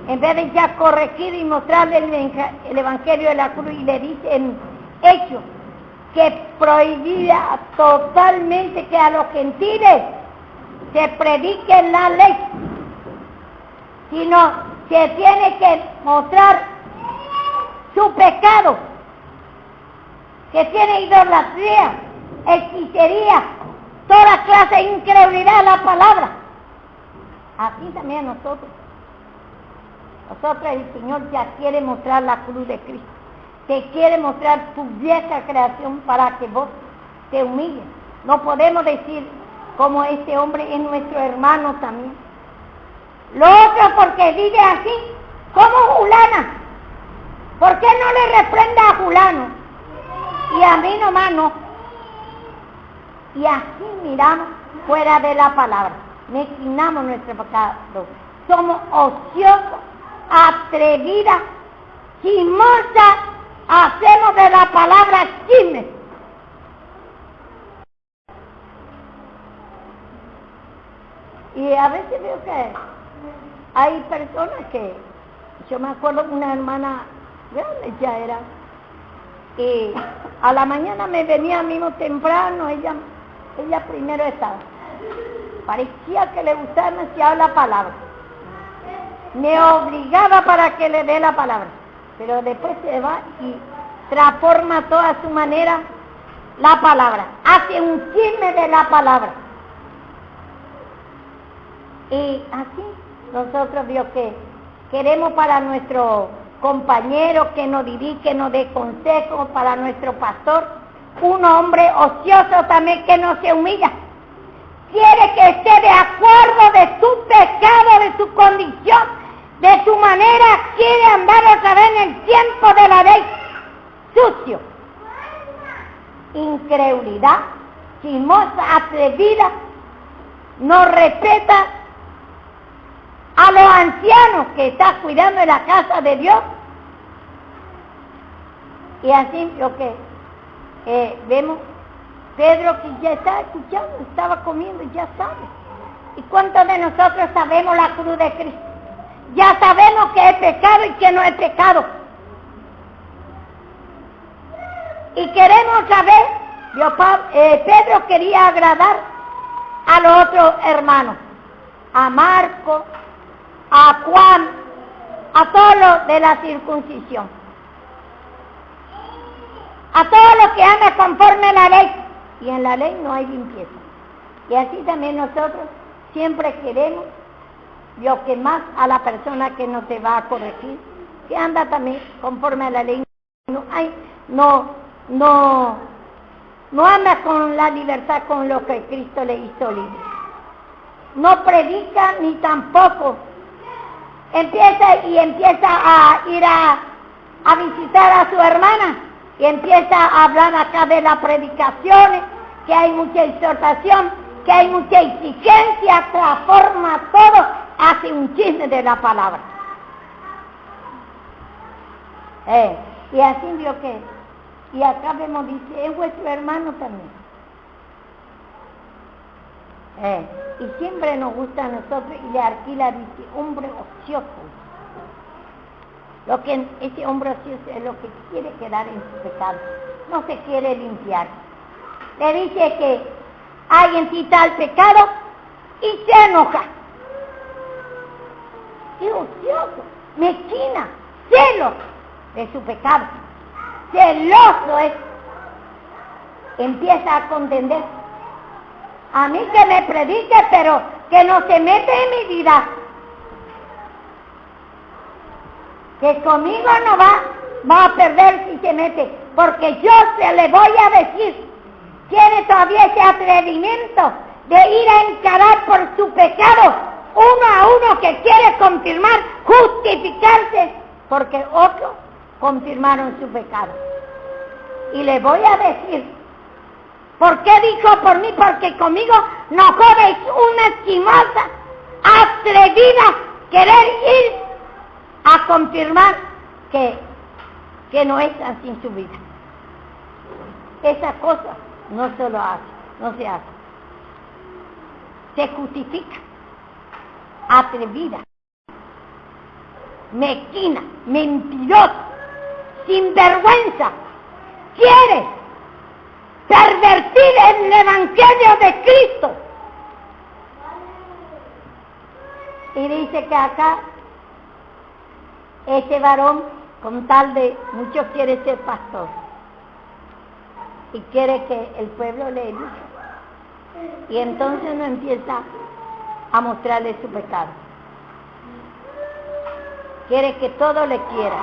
En vez de ya corregir y mostrarle el evangelio de la cruz, y le dice en Hechos que prohibía totalmente que a los gentiles se predique la ley, sino que tiene que mostrar su pecado, que tiene idolatría, hechicería, toda clase de incredulidad a la palabra. Así también nosotros el Señor ya quiere mostrar la cruz de Cristo, te quiere mostrar tu vieja creación para que vos te humilles. No podemos decir como este hombre es nuestro hermano también. Lo otro porque vive así, como Julana. ¿Por qué no le reprende a Julano? Y a mí nomás no. Y así miramos fuera de la palabra. Mezquinamos nuestro pecado. Somos ociosos, atrevidas, chismosas hacemos de la palabra chisme. Y a veces veo que hay personas que, yo me acuerdo de una hermana, grande ya era, y a la mañana me venía mismo temprano, ella primero estaba. Parecía que le gustaba demasiado la palabra. Me obligaba para que le dé la palabra. Pero después se va y transforma toda su manera la palabra. Hace un chisme de la palabra. Y así nosotros vio que queremos para nuestro compañero que nos dirige, que nos dé consejos, para nuestro pastor, un hombre ocioso también que no se humilla. Quiere que esté de acuerdo de su pecado, de su condición, de su manera, quiere andar otra vez en el tiempo de la ley, sucio. Incredulidad, chismosa, atrevida, no respeta a los ancianos que están cuidando de la casa de Dios. Y así lo que vemos, Pedro que ya está escuchando, estaba comiendo, ya sabe. ¿Y cuántos de nosotros sabemos la cruz de Cristo? Ya sabemos que es pecado y que no es pecado. Y queremos saber, Pedro quería agradar a los otros hermanos, a Marco, a Juan, a todos los de la circuncisión, a todos los que andan conforme a la ley. Y en la ley no hay limpieza. Y así también nosotros siempre queremos, lo que más a la persona que no te va a corregir, que anda también conforme a la ley, no anda con la libertad con lo que Cristo le hizo libre. No predica ni tampoco empieza a ir a visitar a su hermana y empieza a hablar acá de las predicaciones, que hay mucha exhortación, que hay mucha exigencia, transforma todo, hace un chisme de la palabra. Y así vio que, y acá vemos, dice, es vuestro hermano también. Y siempre nos gusta a nosotros, y le alquila, dice, hombre ocioso. Lo que ese hombre ocioso es lo que quiere quedar en su pecado, no se quiere limpiar. Le dice que hay en ti tal pecado y se enoja. ¡Qué ocioso! Mezquina, celo de su pecado. Celoso es. Empieza a contender. A mí que me predique, pero que no se mete en mi vida. Que conmigo no va a perder si se mete, porque yo se le voy a decir. Tiene todavía ese atrevimiento de ir a encarar por su pecado, uno a uno, que quiere confirmar, justificarse, porque otros confirmaron su pecado. Y le voy a decir, ¿por qué dijo por mí? Porque conmigo no jodes una chimosa, atrevida, querer ir a confirmar que no es así en su vida. Esa cosa no se lo hace, no se hace. Se justifica, atrevida, mezquina, mentirosa, sinvergüenza, quiere pervertir el evangelio de Cristo. Y dice que acá ese varón, con tal de mucho, quiere ser pastor y quiere que el pueblo le elija, y entonces no empieza a mostrarle su pecado. Quiere que todo le quiera,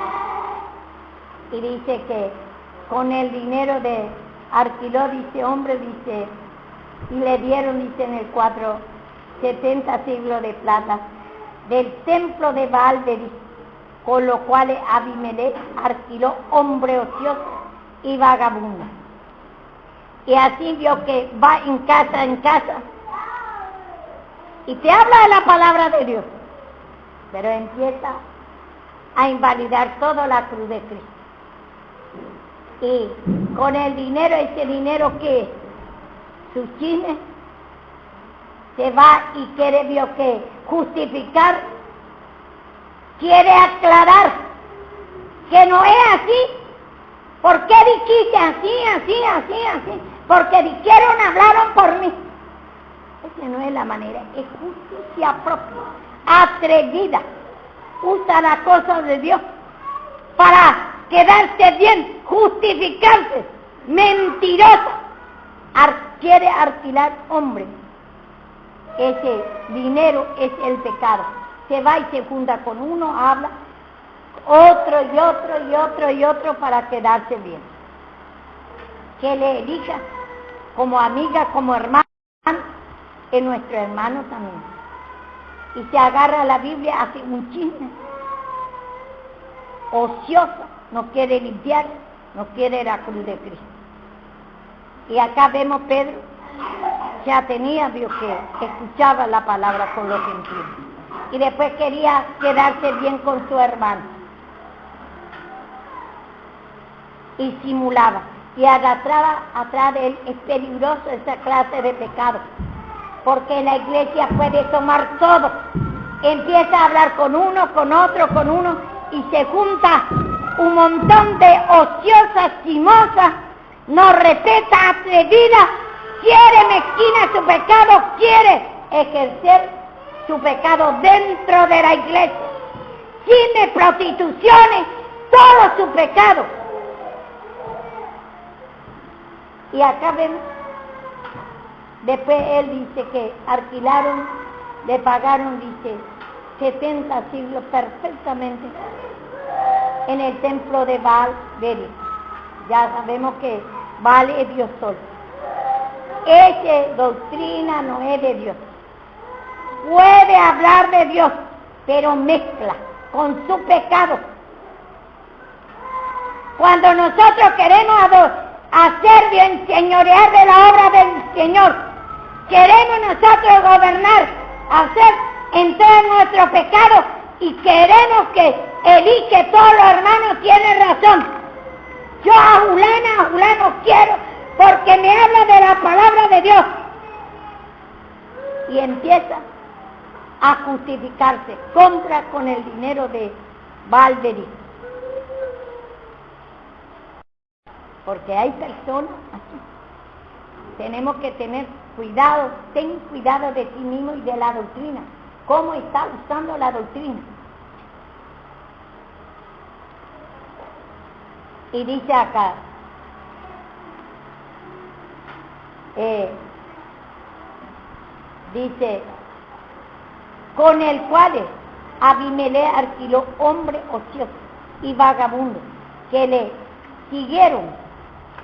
y dice que con el dinero de alquiló, dice, hombre, dice, y le dieron, dice, en el 70 siglos de plata del templo de Baal, con lo cual Abimelech alquiló hombre ocioso y vagabundo. Y así vio que va en casa, y te habla de la palabra de Dios, pero empieza a invalidar toda la cruz de Cristo. Y con el dinero, ese dinero que su chisme se va y quiere vio que justificar, quiere aclarar que no es así. ¿Por qué dijiste así? Porque dijeron, hablaron por mí. Esa no es la manera, es justicia propia, atrevida. Usa las cosas de Dios para quedarse bien, justificarse, mentirosa. Quiere alquilar hombre. Ese dinero es el pecado. Se va y se junta con uno, habla, otro y otro para quedarse bien. Que le elija como amiga, como hermano, es nuestro hermano también. Y se agarra a la Biblia, hace un chisme, ocioso, no quiere limpiar, no quiere la cruz de Cristo. Y acá vemos Pedro, ya tenía, vio que escuchaba la palabra con los gentiles. Y después quería quedarse bien con su hermano. Y simulaba. Y arrastraba atrás de él. Es peligroso esa clase de pecado. Porque la iglesia puede tomar todo. Empieza a hablar con uno, con otro, y se junta un montón de ociosas, chismosas, no respeta, atrevida, quiere mezquina su pecado, quiere ejercer su pecado dentro de la iglesia. Chismes, prostituciones, todo su pecado. Y acá vemos, después él dice que alquilaron, le pagaron, dice, 70 siglos perfectamente en el templo de Baal Berit. Ya sabemos que Baal es Dios solo. Esa doctrina no es de Dios. Puede hablar de Dios, pero mezcla con su pecado. Cuando nosotros queremos hacer bien, señorear de la obra del Señor, queremos nosotros gobernar, hacer entrar nuestro pecado y queremos que elige todos los hermanos tienen razón. Yo a Julano quiero porque me habla de la palabra de Dios. Y empieza a justificarse, compra con el dinero de Baal Berit. Porque hay personas así. Tenemos que tener cuidado, ten cuidado de ti mismo y de la doctrina. ¿Cómo está usando la doctrina? Y dice acá, dice, con el cual Abimelech alquiló hombres ociosos y vagabundos que le siguieron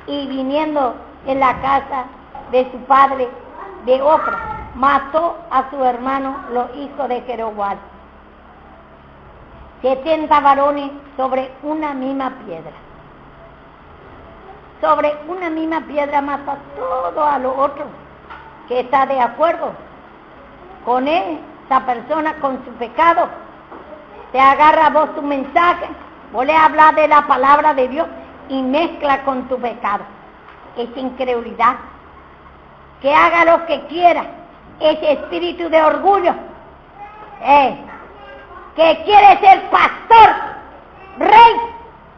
y viniendo en la casa de su padre de Ofra, mató a su hermano los hijos de Jeroboam. 70 varones sobre una misma piedra. Sobre una misma piedra mata todo a los otros que está de acuerdo con él, esa persona con su pecado. Te agarra vos tu mensaje, vos le hablas de la palabra de Dios y mezcla con tu pecado. Es incredulidad. Que haga lo que quiera. Ese espíritu de orgullo. Que quiere ser pastor, rey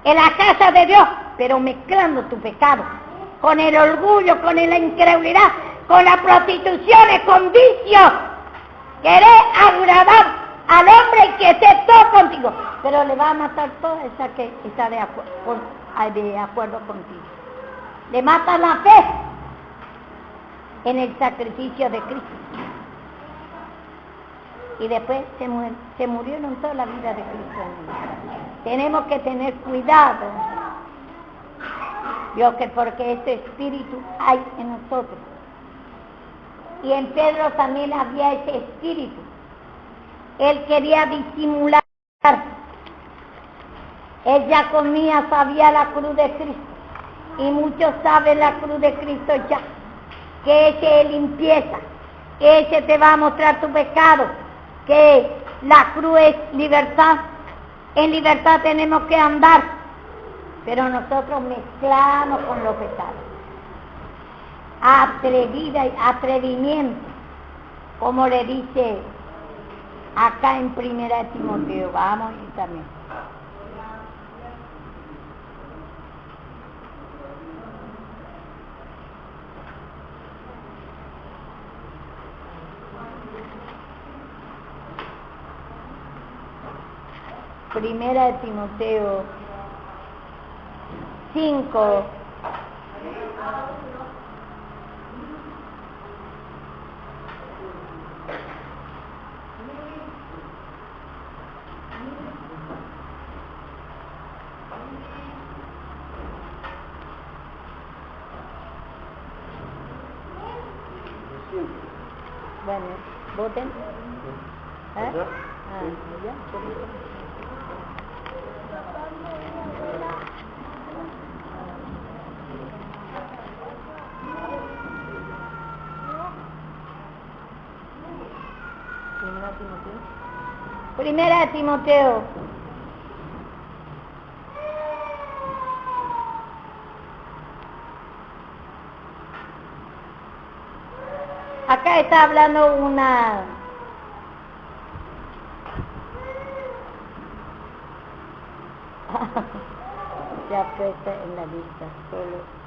en la casa de Dios, pero mezclando tu pecado con el orgullo, con la incredulidad, con las prostituciones, con vicios. Querés agradar al hombre y que esté todo contigo, pero le va a matar toda esa que está de acuerdo contigo. Le mata la fe en el sacrificio de Cristo. Y después se murieron toda la vida de Cristo. Tenemos que tener cuidado, Dios, que porque este espíritu hay en nosotros. Y en Pedro también había ese espíritu. Él quería disimular. Él ya comía, sabía la cruz de Cristo. Y muchos saben la cruz de Cristo ya. Que ese es limpieza. Ese te va a mostrar tu pecado. Que la cruz es libertad. En libertad tenemos que andar. pero nosotros mezclamos con los pecados. Atrevida y atrevimiento, como le dice acá en 1 Timoteo. Vamos y también. Primera de Timoteo 5. Bueno, voten. ¿Eh? Ya. Primera de Timoteo. Acá está hablando una se ha puesto en la lista solo.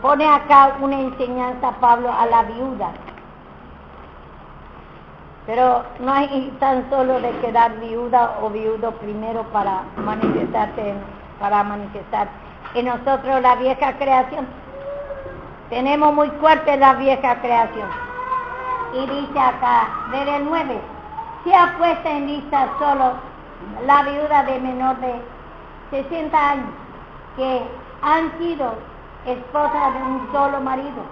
Pone acá una enseñanza Pablo a la viuda, pero no hay tan solo de quedar viuda o viudo primero para manifestar en nosotros la vieja creación. Tenemos muy fuerte la vieja creación. Y dice acá, desde el 9, se ha puesto en lista solo la viuda de menor de 60 años, que han sido esposa de un solo marido.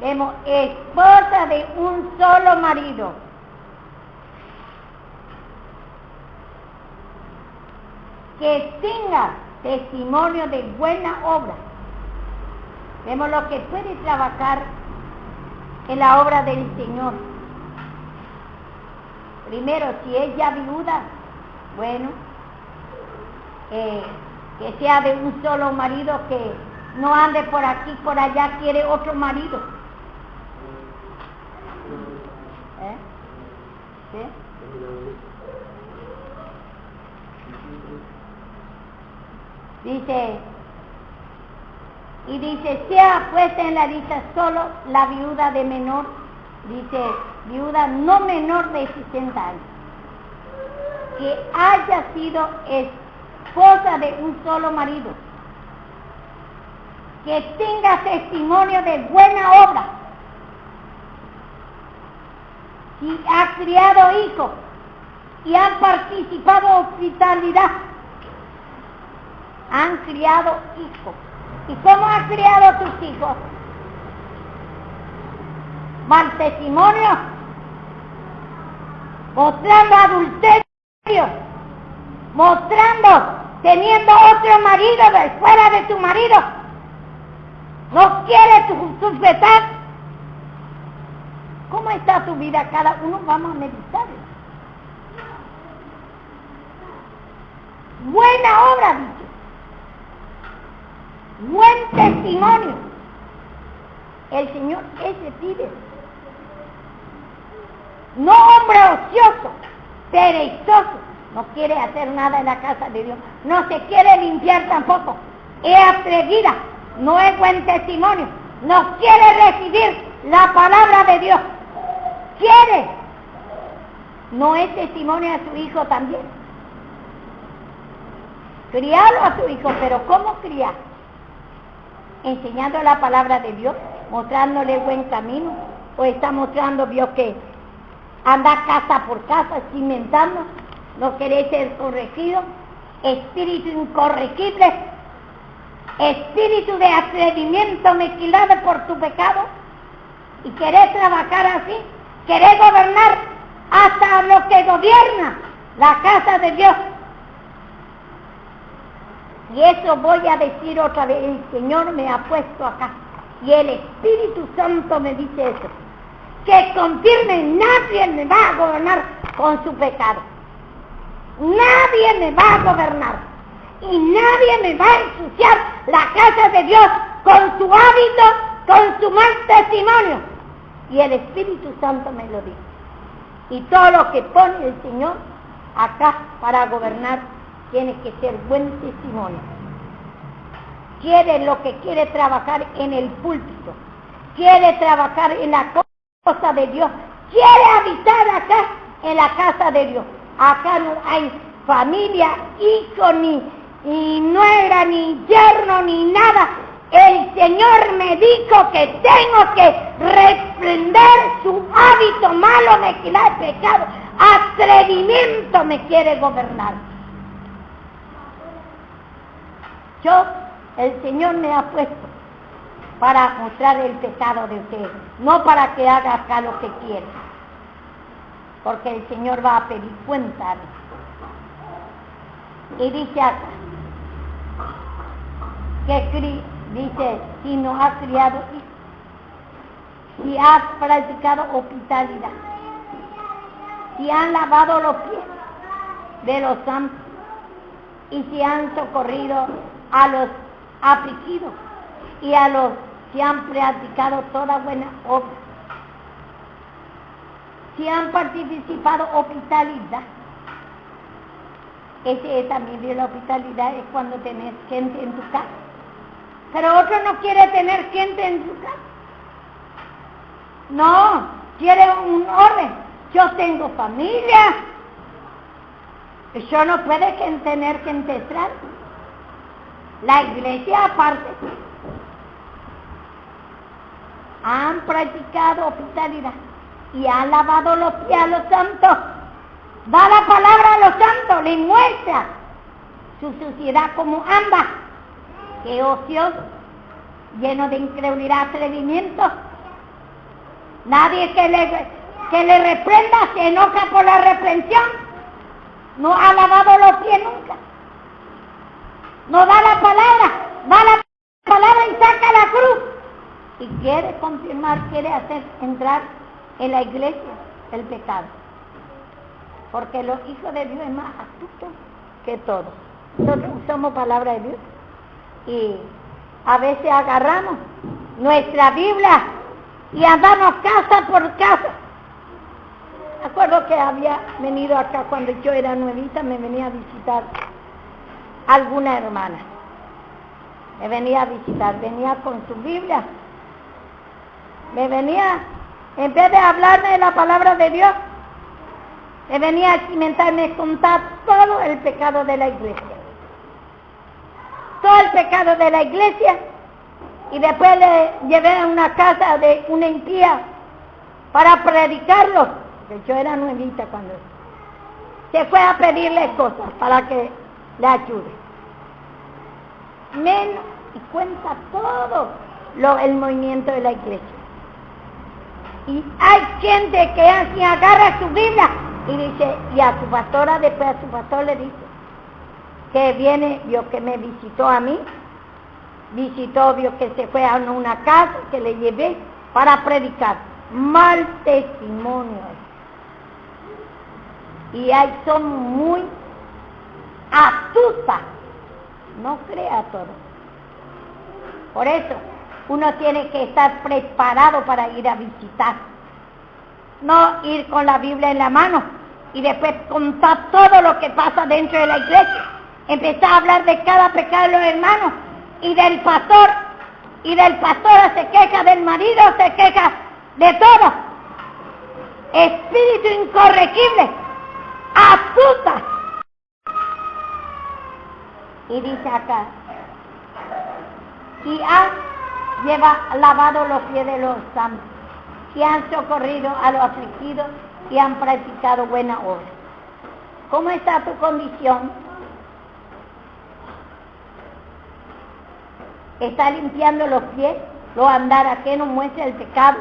Vemos, esposa de un solo marido. Que tenga testimonio de buena obra. Vemos lo que puede trabajar en la obra del Señor. Primero, si es ya viuda, bueno, que sea de un solo marido, que no ande por aquí, por allá, quiere otro marido. ¿Sí? Dice, sea puesta en la lista solo la viuda de menor, dice, viuda no menor de 60 años, que haya sido esposa de un solo marido, que tenga testimonio de buena obra, si ha criado hijos y han participado en hospitalidad, han criado hijos. ¿Y cómo has criado tus hijos? Mal testimonio, mostrando adulterio, mostrando, teniendo otro marido fuera de tu marido, no quiere sujetar. ¿Cómo está tu vida? Cada uno vamos a meditar. Buena obra, dice. Buen testimonio. El Señor ese pide. No hombre ocioso, perezoso, no quiere hacer nada en la casa de Dios, no se quiere limpiar tampoco, es atrevida, no es buen testimonio, no quiere recibir la palabra de Dios, quiere, no es testimonio a su hijo también. Criarlo a su hijo, pero ¿cómo criar? Enseñando la palabra de Dios, mostrándole buen camino, o está mostrando Dios que anda casa por casa, cimentando, no querés ser corregido, espíritu incorregible, espíritu de atrevimiento mezclado por tu pecado, y querés trabajar así, querés gobernar hasta lo que gobierna la casa de Dios. Y eso voy a decir otra vez, el Señor me ha puesto acá, y el Espíritu Santo me dice eso. que confirme, nadie me va a gobernar con su pecado. Nadie me va a gobernar. Y nadie me va a ensuciar la casa de Dios con su hábito, con su mal testimonio. Y el Espíritu Santo me lo dice. Y todo lo que pone el Señor acá para gobernar tiene que ser buen testimonio. Quiere lo que quiere trabajar en el púlpito, quiere trabajar en la cosa de Dios, quiere habitar acá en la casa de Dios. Acá no hay familia, hijo, ni nuera, ni yerno, ni nada. El Señor me dijo que tengo que reprender su hábito malo, mezclar el pecado, atrevimiento me quiere gobernar. El Señor me ha puesto para mostrar el pecado de ustedes, no para que haga acá lo que quiera, porque el Señor va a pedir cuenta. Y dice acá, dice, si no has criado hijos, si has practicado hospitalidad, si han lavado los pies de los santos, y si han socorrido a los afligidos, y a los que han practicado toda buena obra, si han participado hospitalidad. Ese es también la hospitalidad, es cuando tenés gente en tu casa. Pero otro no quiere tener gente en su casa. No, quiere un orden. Yo tengo familia. Yo no puede tener gente extraña. La iglesia aparte. Han practicado hospitalidad y han lavado los pies a los santos. Da la palabra a los santos, les muestra su suciedad como ámbar, que ocioso, lleno de incredulidad, atrevimiento. Nadie que le reprenda se enoja por la reprensión. No ha lavado los pies nunca. No da la palabra y saca la cruz. Y quiere confirmar, quiere hacer entrar en la iglesia el pecado. Porque los hijos de Dios es más astutos que todos. Nosotros usamos palabra de Dios y a veces agarramos nuestra Biblia y andamos casa por casa. Me acuerdo que había venido acá cuando yo era nuevita, me venía a visitar alguna hermana. Me venía a visitar, venía con su Biblia. Me venía, en vez de hablarme de la palabra de Dios, me venía a cimentarme, contar todo el pecado de la iglesia. Todo el pecado de la iglesia. Y después le llevé a una casa de una impía para predicarlo. Porque yo era nuevita cuando se fue a pedirle cosas para que le ayude. Menos y cuenta todo el movimiento de la iglesia. Y hay gente que así agarra su Biblia y dice, y a su pastora, después a su pastor le dice, que viene, vio que me visitó a mí, vio que se fue a una casa que le llevé para predicar. Mal testimonio. Y ahí son muy astutas. No crea todo. Por eso, uno tiene que estar preparado para ir a visitar. No ir con la Biblia en la mano y después contar todo lo que pasa dentro de la iglesia. Empezar a hablar de cada pecado de los hermanos y del pastor. Y del pastor se queja del marido, se queja de todo. Espíritu incorregible, astuta. Y dice acá, y han lavado los pies de los santos, y han socorrido a los afligidos, y han practicado buena obra. ¿Cómo está tu condición? ¿Está limpiando los pies? ¿Lo andar a qué nos muestra el pecado?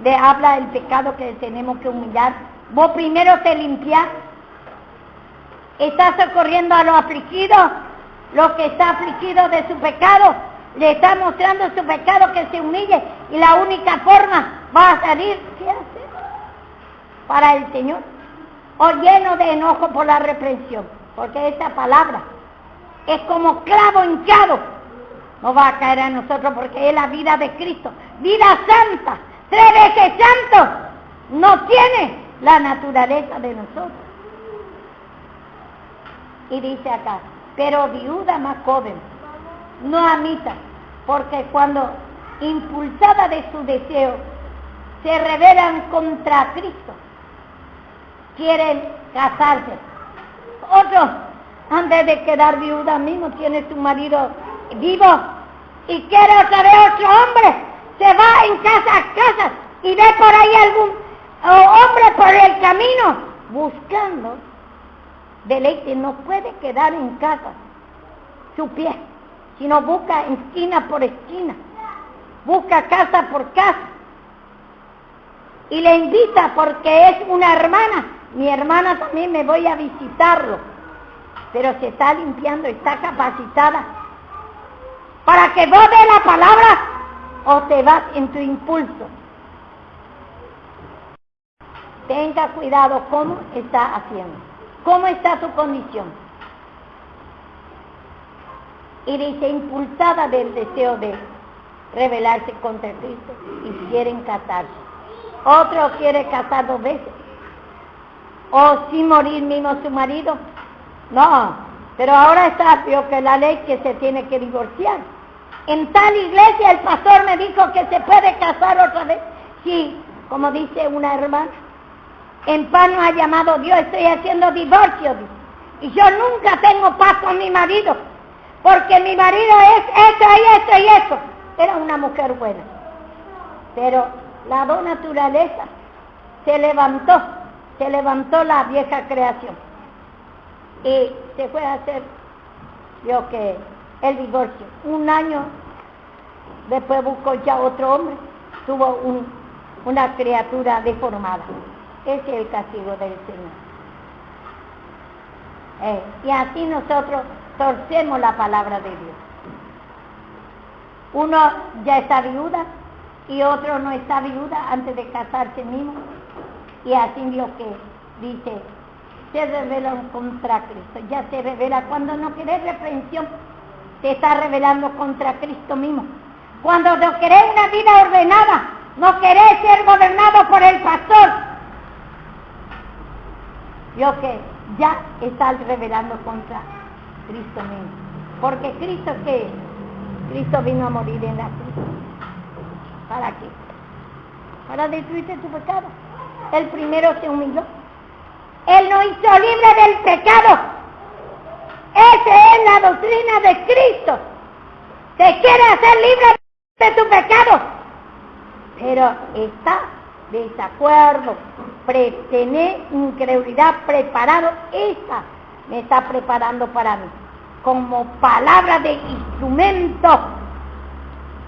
Le habla del pecado que tenemos que humillar. Vos primero te limpiás. ¿Estás socorriendo a los afligidos? Los que está afligido de su pecado, le está mostrando su pecado, que se humille, y la única forma va a salir, ¿qué hacer? para el Señor, o lleno de enojo por la reprensión, porque esta palabra es como clavo hinchado, no va a caer a nosotros porque es la vida de Cristo, vida santa, 3 veces santo, no tiene la naturaleza de nosotros. Y dice acá, pero viuda más joven, no amita, porque cuando impulsada de su deseo se rebelan contra Cristo, quieren casarse. Otros, antes de quedar viuda mismo, tiene su marido vivo y quiere otra vez otro hombre, se va en casa a casa y ve por ahí algún hombre por el camino buscando deleite, no puede quedar en casa su pie, sino busca esquina por esquina, busca casa por casa y le invita porque es una hermana. Mi hermana también, me voy a visitarlo, pero se está limpiando, está capacitada para que vos de la palabra o te vas en tu impulso. Tenga cuidado cómo está haciendo, cómo está su condición. Y dice, impulsada del deseo de rebelarse contra Cristo y quieren casarse. Otro quiere casar 2 veces. O sin morir mismo su marido. No, pero ahora está peor que la ley que se tiene que divorciar. En tal iglesia el pastor me dijo que se puede casar otra vez. Sí, como dice una hermana, en paz nos ha llamado Dios, estoy haciendo divorcio. Y yo nunca tengo paz con mi marido, porque mi marido es esto y esto y esto. Era una mujer buena. Pero la dos naturaleza se levantó la vieja creación. Y se fue a hacer, yo que el divorcio. 1 año después buscó ya otro hombre, tuvo una criatura deformada. Ese es el castigo del Señor. Y así nosotros torcemos la palabra de Dios. Uno ya está viuda y otro no está viuda antes de casarse mismo. Y así Dios que dice, se rebelan contra Cristo. Ya se revela cuando no querés reprensión, te está rebelando contra Cristo mismo. Cuando no querés una vida ordenada, no querés ser gobernado por el pastor, Dios que ya está rebelando contra Cristo mismo. Porque Cristo, ¿qué es? Cristo vino a morir en la cruz. ¿Para qué? Para destruirte tu pecado. El primero se humilló. Él nos hizo libre del pecado. Esa es la doctrina de Cristo. Te quiere hacer libre de tu pecado. Pero está desacuerdo, tener incredulidad, preparado. Esta me está preparando para mí. Como palabra de instrumento.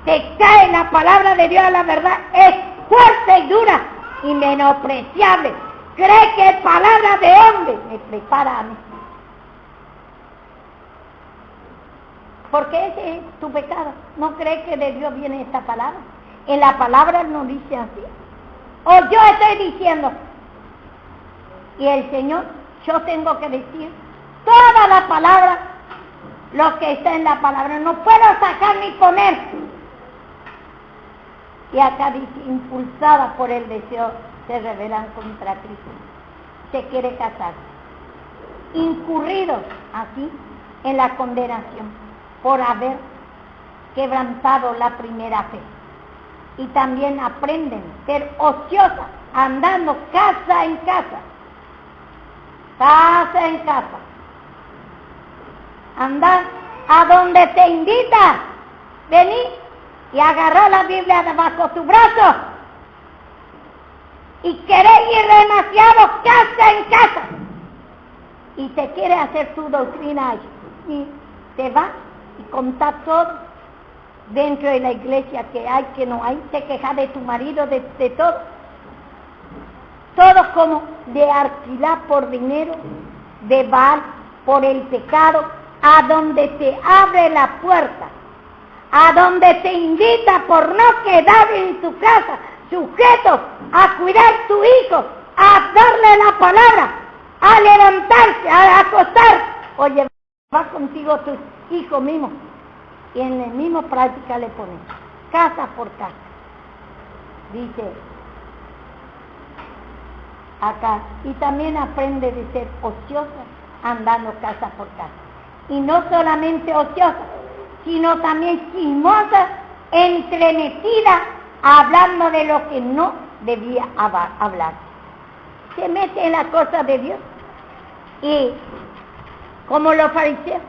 Te cae la palabra de Dios, la verdad es fuerte y dura y menospreciable. Cree que es palabra de hombre, me prepara a mí. Porque ese es tu pecado. No crees que de Dios viene esta palabra. En la palabra no dice así. O yo estoy diciendo. Y el Señor, yo tengo que decir toda la palabra, lo que está en la palabra. No puedo sacar ni poner. Y acá dice, impulsada por el deseo, se rebelan contra Cristo. Se quiere casar. Incurridos así en la condenación por haber quebrantado la primera fe. Y también aprenden a ser ociosas, andando casa en casa. Casa en casa. Andar a donde te invita. Vení y agarrar la Biblia debajo tu brazo. Y querés ir demasiado casa en casa. Y te quiere hacer tu doctrina allí. Y te va y contá todo dentro de la iglesia, que hay, que no hay, te quejas de tu marido, de todo. Todo como de alquilar por dinero, de bar por el pecado, a donde te abre la puerta, a donde te invita por no quedar en tu casa, sujeto a cuidar tu hijo, a darle la palabra, a levantarse, a acostar, o llevar contigo a tus hijos mismos. Y en la misma práctica le pones, casa por casa. Dice acá, y también aprende de ser ociosa andando casa por casa. Y no solamente ociosa, sino también chismosa, entremetida, hablando de lo que no debía hablar. Se mete en la cosa de Dios, y como los fariseos,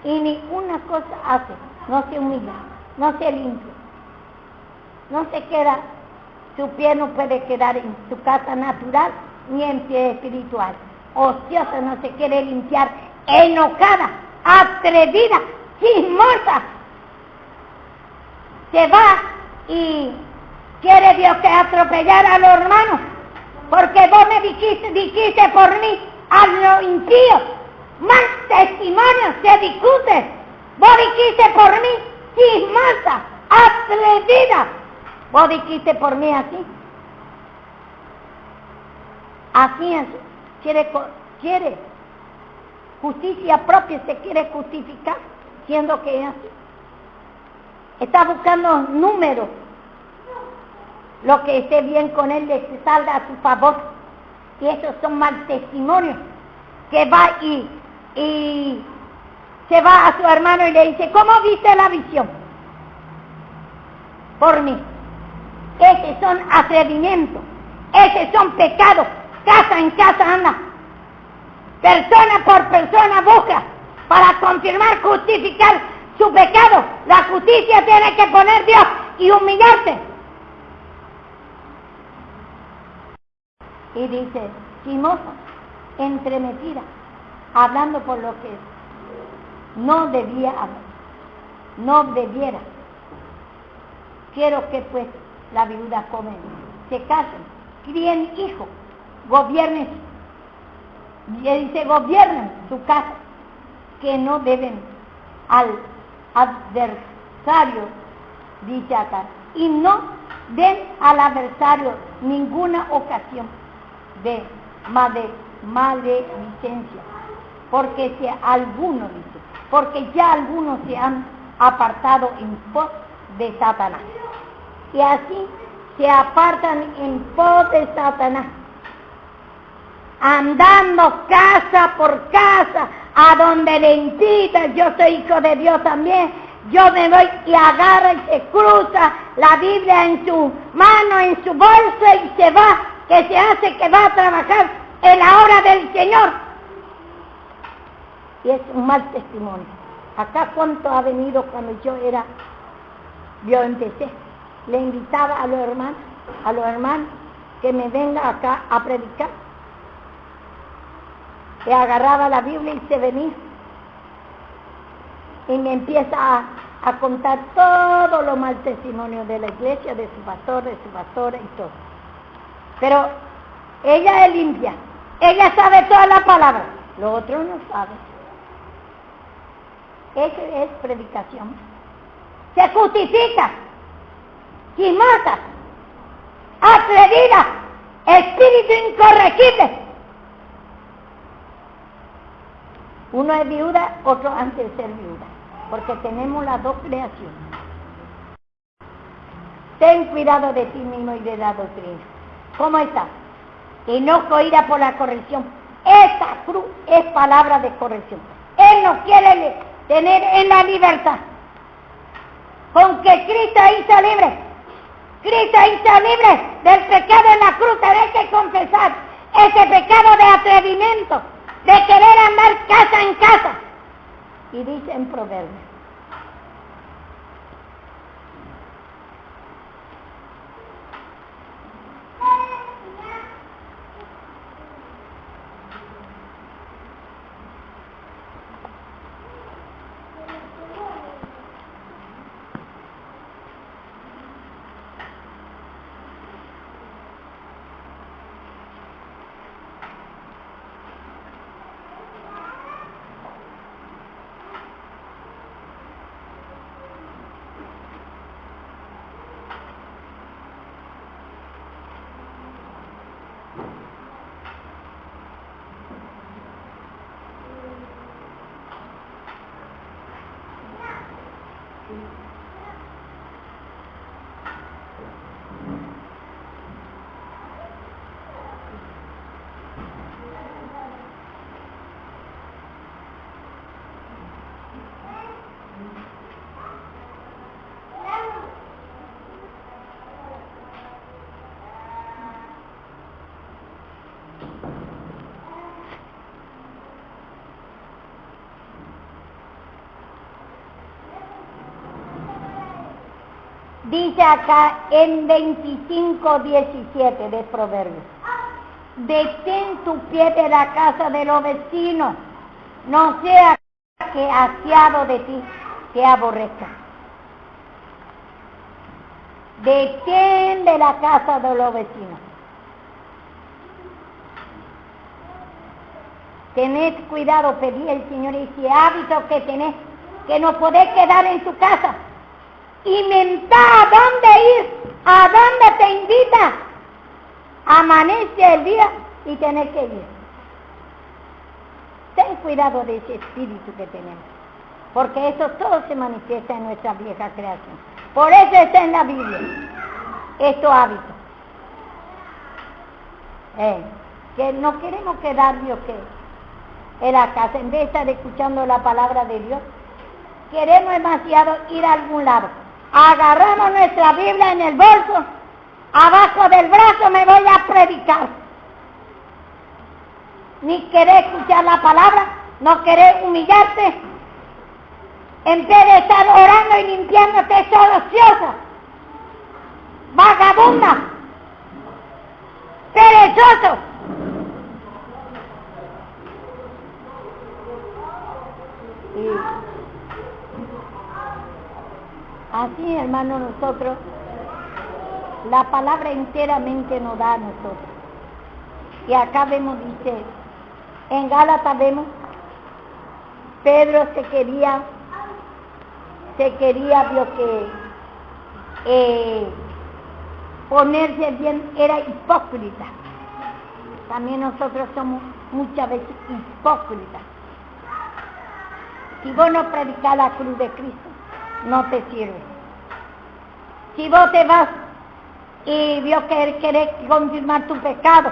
y ni una cosa hace, no se humilla, no se limpia, no se queda, su pie no puede quedar en su casa natural, ni en pie espiritual. Ociosa, no se quiere limpiar, enojada, atrevida, chismosa. Se va y quiere Dios que atropellara a los hermanos, porque vos me dijiste por mí a los impíos, más testimonio se discute. Vos dijiste por mí, chismosa, atrevida. Vos dijiste por mí así. Así. Quiere justicia propia, se quiere justificar, siendo que es así. Está buscando números, lo que esté bien con él, de que salga a su favor. Y esos son mal testimonios, que va y se va a su hermano y le dice, ¿cómo viste la visión? Por mí. Esos son atrevimientos, esos son pecados. Casa en casa anda, persona por persona busca para confirmar, justificar su pecado. La justicia tiene que poner Dios y humillarse. Y dice, chismosa, entremetida, hablando por lo que no debía hablar, no debiera. Quiero que pues la viuda joven se casen, críen hijos, gobiernen, y dice gobiernen su casa, que no deben al adversario, dice acá, y no den al adversario ninguna ocasión de maledicencia, porque si alguno, dice, porque ya algunos se han apartado en pos de Satanás, y así se apartan en pos de Satanás, andando casa por casa, a donde le invitan. Yo soy hijo de Dios también, yo me voy y agarra y se cruza la Biblia en su mano, en su bolsa, y se va, que se hace que va a trabajar en la hora del Señor. Y es un mal testimonio. Acá cuánto ha venido cuando yo empecé, le invitaba a los hermanos que me venga acá a predicar, que agarraba la Biblia y se venía y me empieza a contar todo lo mal testimonio de la iglesia, de su pastora y todo. Pero ella es limpia, ella sabe toda la palabra, lo otro no sabe. Eso es predicación. Se justifica, chismosa, atrevida, espíritu incorregible. Uno es viuda, otro antes de ser viuda, porque tenemos las dos creaciones. Ten cuidado de ti mismo y de la doctrina. ¿Cómo está? Enojo, ira por la corrección. Esta cruz es palabra de corrección. Él nos quiere tener en la libertad. Con que Cristo hizo libre. Cristo hizo libre del pecado en la cruz. Tenés que confesar ese pecado de atrevimiento, de querer andar casa en casa. Y dice en Proverbios, Dice acá en 25:17 de Proverbios: detén tu pie de la casa de los vecinos, no sea que asiado de ti te aborrezca. Detén de la casa de los vecinos. Tened cuidado, pedí al Señor, y si hábito que tenés, que no podés quedar en tu casa. Inventá a dónde ir, a dónde te invita. Amanece el día y tenés que ir. Ten cuidado de ese espíritu que tenemos, porque eso todo se manifiesta en nuestra vieja creación. Por eso está en la Biblia, estos hábitos. Que no queremos quedar, Dios, que en la casa, en vez de estar escuchando la palabra de Dios, queremos demasiado ir a algún lado. Agarramos nuestra Biblia en el bolso, abajo del brazo me voy a predicar. Ni querés escuchar la palabra, no querés humillarte. En vez de estar orando y limpiándote, sos ociosa, vagabunda, perezoso. Y así, hermano, nosotros, la palabra enteramente nos da a nosotros. Y acá vemos, dice, en Gálatas vemos, Pedro se quería, vio que ponerse bien, era hipócrita. También nosotros somos muchas veces hipócritas. Si vos no predicás la cruz de Cristo, no te sirve. Si vos te vas y vio que querés confirmar tu pecado,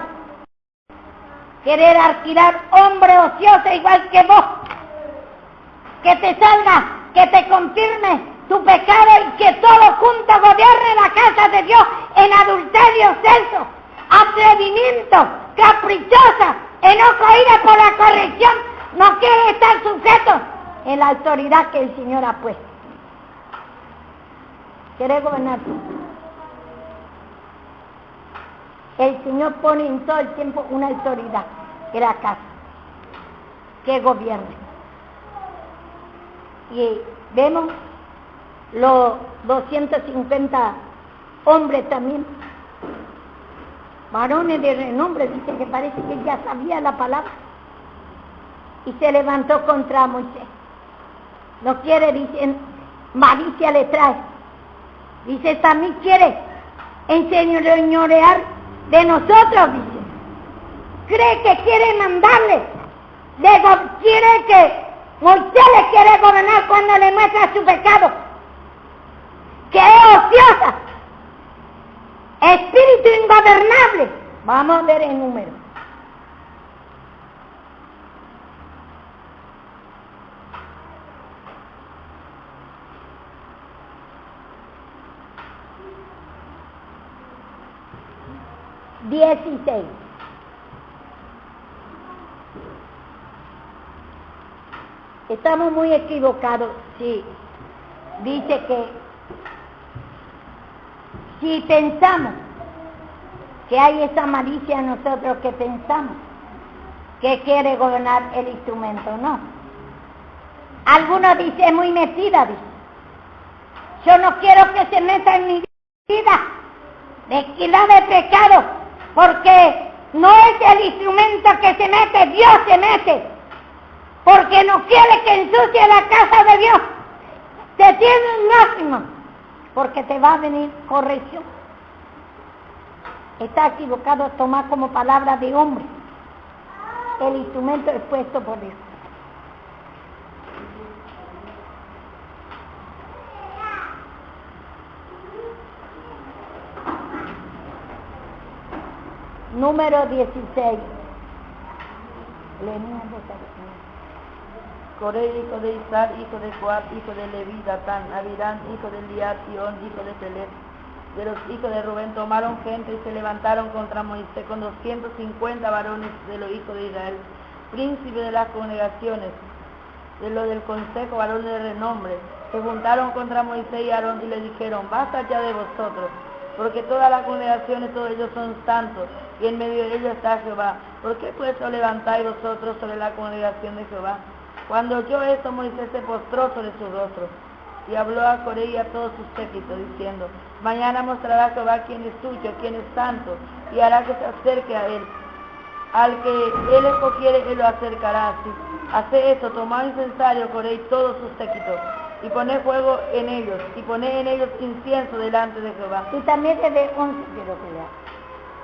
querer alquilar hombre ocioso igual que vos, que te salga, que te confirme tu pecado y que todo junto gobierne la casa de Dios en adulterio, sexo, atrevimiento, caprichosa, enojo, ira por la corrección, no quiere estar sujeto en la autoridad que el Señor ha puesto. ¿Querés gobernar tú? El Señor pone en todo el tiempo una autoridad en la casa que gobierne. Y vemos los 250 hombres también, varones de renombre, dice que parece que ya sabía la palabra, y se levantó contra Moisés. No quiere, dice, malicia le trae. Dice, también quiere enseñorear de nosotros, dice. Cree que quiere mandarle, quiere que Moisés le quiere gobernar cuando le muestra su pecado, que es ociosa, espíritu ingobernable. Vamos a ver el número. ...16... Estamos muy equivocados, sí. Dice que si pensamos que hay esa malicia en nosotros, que pensamos que quiere gobernar el instrumento, no. Algunos dicen, muy metida, dice. Yo no quiero que se meta en mi vida de equidad de pecado, porque no es el instrumento que se mete, Dios se mete. Porque no quiere que ensucie la casa de Dios. Te tiene un máximo, porque te va a venir corrección. Está equivocado tomar como palabra de hombre el instrumento expuesto por Dios. Número 16. Coré, hijo de Isar, hijo de Coat, hijo de Leví, Datán, Abirán, hijo de Eliab, Ión, hijo de Pelet. De los hijos de Rubén tomaron gente y se levantaron contra Moisés con 250 varones de los hijos de Israel, príncipes de las congregaciones, de los del consejo, varones de renombre. Se juntaron contra Moisés y Aarón y le dijeron: basta ya de vosotros, porque todas las congregaciones, todos ellos son santos, y en medio de ellos está Jehová. ¿Por qué pues os levantáis vosotros sobre la congregación de Jehová? Cuando oyó esto, Moisés se postró sobre su rostro, y habló a Coré y a todos sus séquitos, diciendo: mañana mostrará Jehová quién es suyo, quién es santo, y hará que se acerque a él. Al que él escogiere, él lo acercará así. Hace esto, tomad incensario, Coré y todos sus séquitos, y poned fuego en ellos, y poned en ellos incienso delante de Jehová. Y también desde 11 quiero que lea.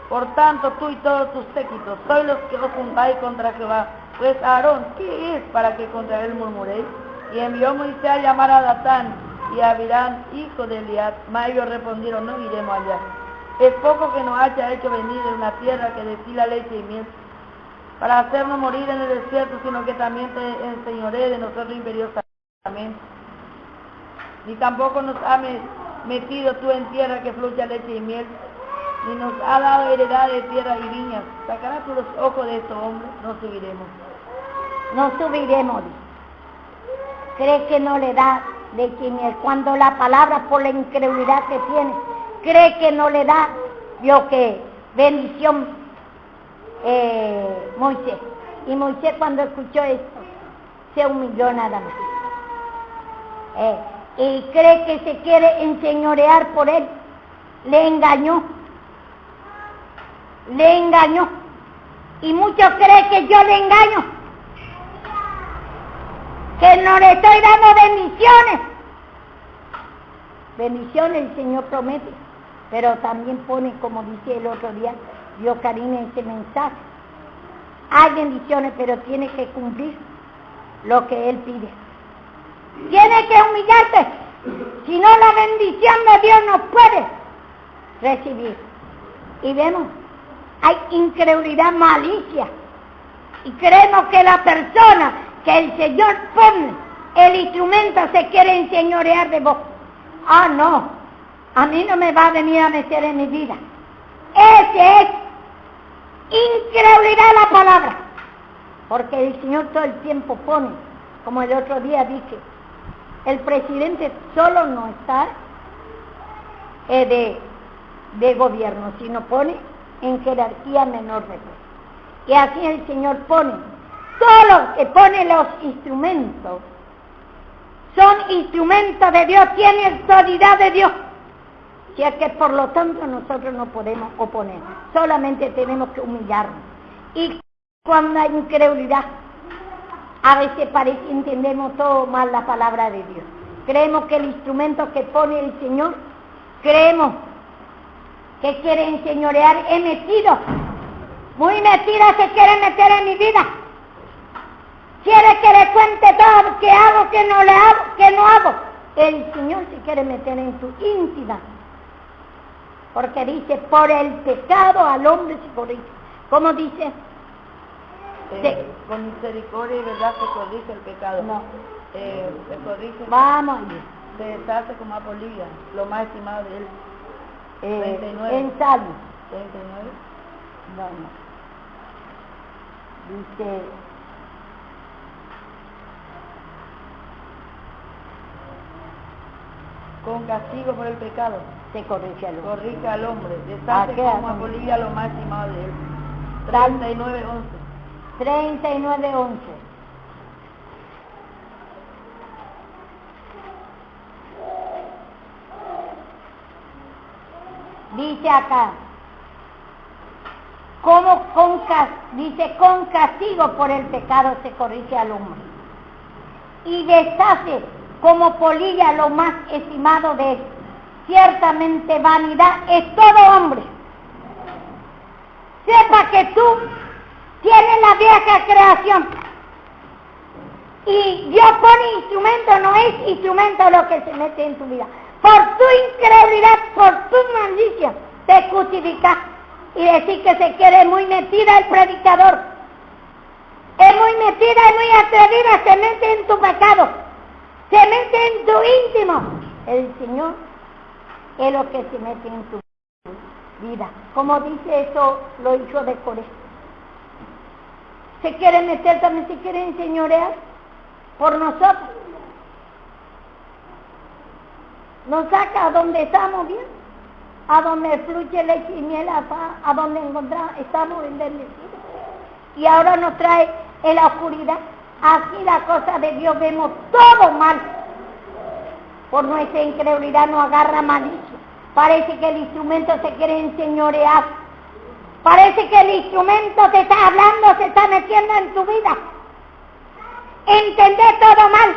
Por tanto, tú y todos tus séquitos sois los que os juntáis contra Jehová. Pues Aarón, ¿qué es para que contra él murmuréis? Y envió Moisés a llamar a Datán y a Abirán, hijo de Eliab, mas ellos respondieron: no iremos allá. Es poco que nos haya hecho venir de una tierra que destila leche y miel, para hacernos morir en el desierto, sino que también te enseñoré de nosotros imperiosamente. Ni tampoco nos ha metido tú en tierra que fluya leche y miel, ni nos ha dado heredad de tierra y viñas. Sacarás tú los ojos de estos hombres, no subiremos. No subiremos, dice. Cree que no le da leche y miel. Cuando la palabra, por la incredulidad que tiene, cree que no le da lo que bendición Moisés. Y Moisés, cuando escuchó esto, se humilló nada más. Y cree que se quiere enseñorear por él. Le engañó. Y muchos creen que yo le engaño, que no le estoy dando bendiciones el Señor promete, pero también pone, como dice el otro día, dio Karina ese mensaje: hay bendiciones, pero tiene que cumplir lo que Él pide. Tiene que humillarte, si no la bendición de Dios no puede recibir. Y vemos, hay incredulidad, malicia, y creemos que la persona que el Señor pone el instrumento se quiere enseñorear de vos. Ah, no, a mí no me va a venir a meter en mi vida. Ese es incredulidad la palabra, porque el Señor todo el tiempo pone, como el otro día dije, el presidente solo no está de gobierno, sino pone en jerarquía menor de todo. Y así el Señor pone, solo que pone los instrumentos, son instrumentos de Dios, tienen autoridad de Dios. Si es que por lo tanto nosotros no podemos oponer, solamente tenemos que humillarnos. Y cuando hay incredulidad, a veces parece que entendemos todo mal la palabra de Dios. Creemos que el instrumento que pone el Señor, creemos que quiere enseñorear, muy metida se quiere meter en mi vida. Quiere que le cuente todo, que hago, que no le hago, que no hago. El Señor se quiere meter en tu íntima, porque dice, por el pecado al hombre se corrige. ¿Cómo dice? Con misericordia y verdad se corrige el pecado. No. Se corrige. Vamos allí. Se deshace como apolilla, lo más estimado de él. 39. En Salmo 39. no. Dice, con castigo por el pecado se corrige al hombre. Corrige al hombre, deshace como apolilla lo más estimado de él. 39:11. Dice acá, dice, con castigo por el pecado se corrige al hombre, y deshace como polilla lo más estimado de él. Ciertamente vanidad es todo hombre. Sepa que tú tienes la vieja creación, y Dios pone instrumento, no es instrumento lo que se mete en tu vida. Por tu incredulidad, por tu malicia, te crucificas. y decir que se quiere muy metida el predicador. Es muy metida, es muy atrevida, se mete en tu pecado, se mete en tu íntimo. El Señor es lo que se mete en tu vida. Como dice eso los hijos de Coré. Se quiere meter, también se quiere enseñorear por nosotros. Nos saca a donde estamos bien, a donde fluye leche y miel, a donde estamos bendecidos. Y ahora nos trae en la oscuridad. Así la cosa de Dios, vemos todo mal. Por nuestra incredulidad nos agarra malicia. Parece que el instrumento se quiere enseñorear. Parece que el instrumento te está hablando, se está metiendo en tu vida. Entender todo mal.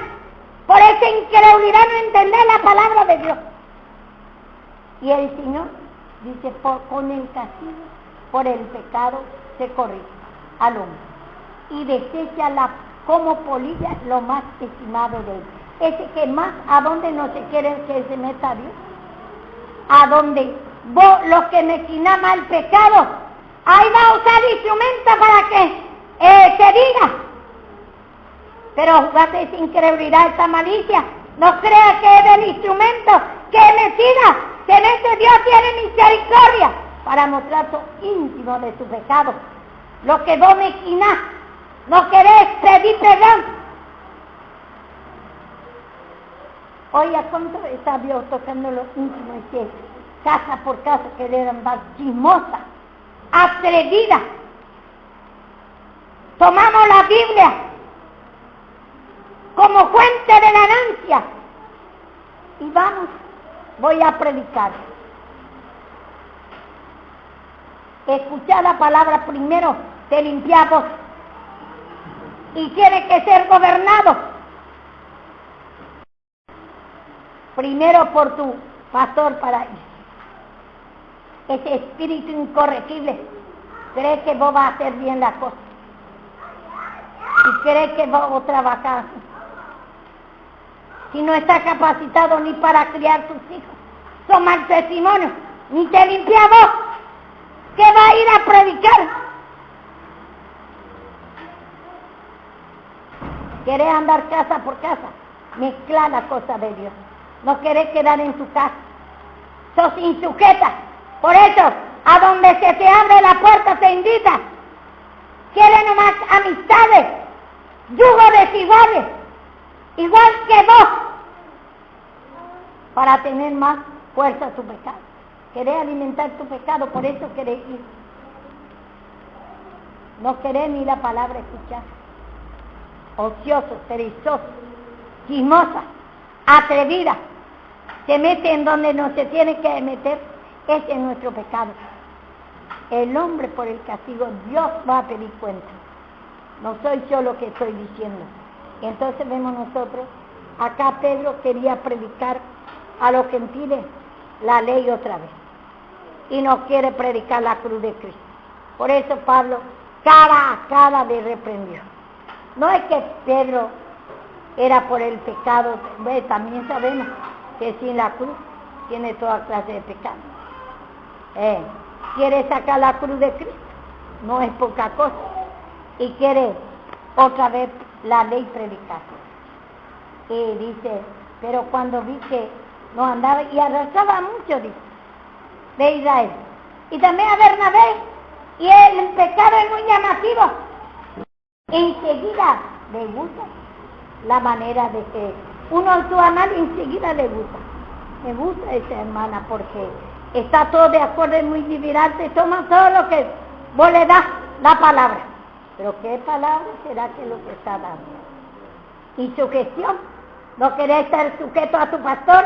Por esa incredulidad no entender la palabra de Dios. Y el Señor dice, con el castigo, por el pecado, se corrige al hombre. Y desecha como polilla lo más estimado de él. Ese que más, ¿a dónde no se quiere que se meta Dios? A donde vos, los que mezquina mal pecado, ahí va a usar instrumento para que se diga. Pero jugate esa incredulidad, esa malicia. No creas que es el instrumento que es metida. Que en ese Dios tiene misericordia para mostrar tu íntimo de tu pecado. Lo que vos mezquinás, no querés pedir perdón. Oye, ¿cuánto está Dios tocando lo íntimo del cielo? Casa por casa querer andar chismosa, atrevida. Tomamos la Biblia como fuente de ganancia y vamos, voy a predicar. Escuchar la palabra primero, te limpiamos y tiene que ser gobernado primero por tu pastor para ese espíritu incorregible. Cree que vos vas a hacer bien la cosa y cree que vos trabajar. Si no está capacitado ni para criar tus hijos, son mal testimonio, ni te limpia vos, que va a ir a predicar. Querés andar casa por casa, mezclar la cosa de Dios. No querés quedar en tu casa, sos insujeta. Por eso, a donde se te abre la puerta te invita. Quiere nomás amistades, yugo desiguales, igual que vos, para tener más fuerza a tu pecado. Querés alimentar tu pecado, por eso querés ir. No querés ni la palabra escuchar. Ocioso, perezoso, chismosa, atrevida, se mete en donde no se tiene que meter. Ese es nuestro pecado. El hombre por el castigo, Dios va a pedir cuenta. No soy yo lo que estoy diciendo. Entonces vemos nosotros, acá Pedro quería predicar a los gentiles la ley otra vez. Y no quiere predicar la cruz de Cristo. Por eso Pablo cara a cara le reprendió. No es que Pedro era por el pecado, también sabemos que sin la cruz tiene toda clase de pecado. Quiere sacar la cruz de Cristo, no es poca cosa. Y quiere otra vez la ley predicar. Y dice, pero cuando vi que no andaba, y arrastraba mucho, dice, de Israel. Y también a Bernabé, y el pecado es muy llamativo. Enseguida le gusta la manera de que uno a su hermano enseguida le gusta. Me gusta esa hermana porque está todo de acuerdo, es muy vibrante, toma todo lo que vos le das, la palabra. Pero ¿qué palabra será que lo que está dando? Y sugestión, no querés estar sujeto a tu pastor,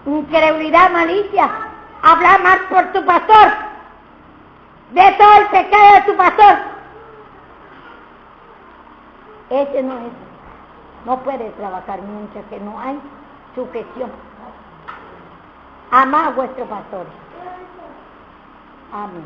incredulidad, malicia, hablar mal por tu pastor, de todo el pecado de tu pastor. Ese no es, no puede trabajar mientras que no hay sujeción. Amad a vuestros pastores. Amén.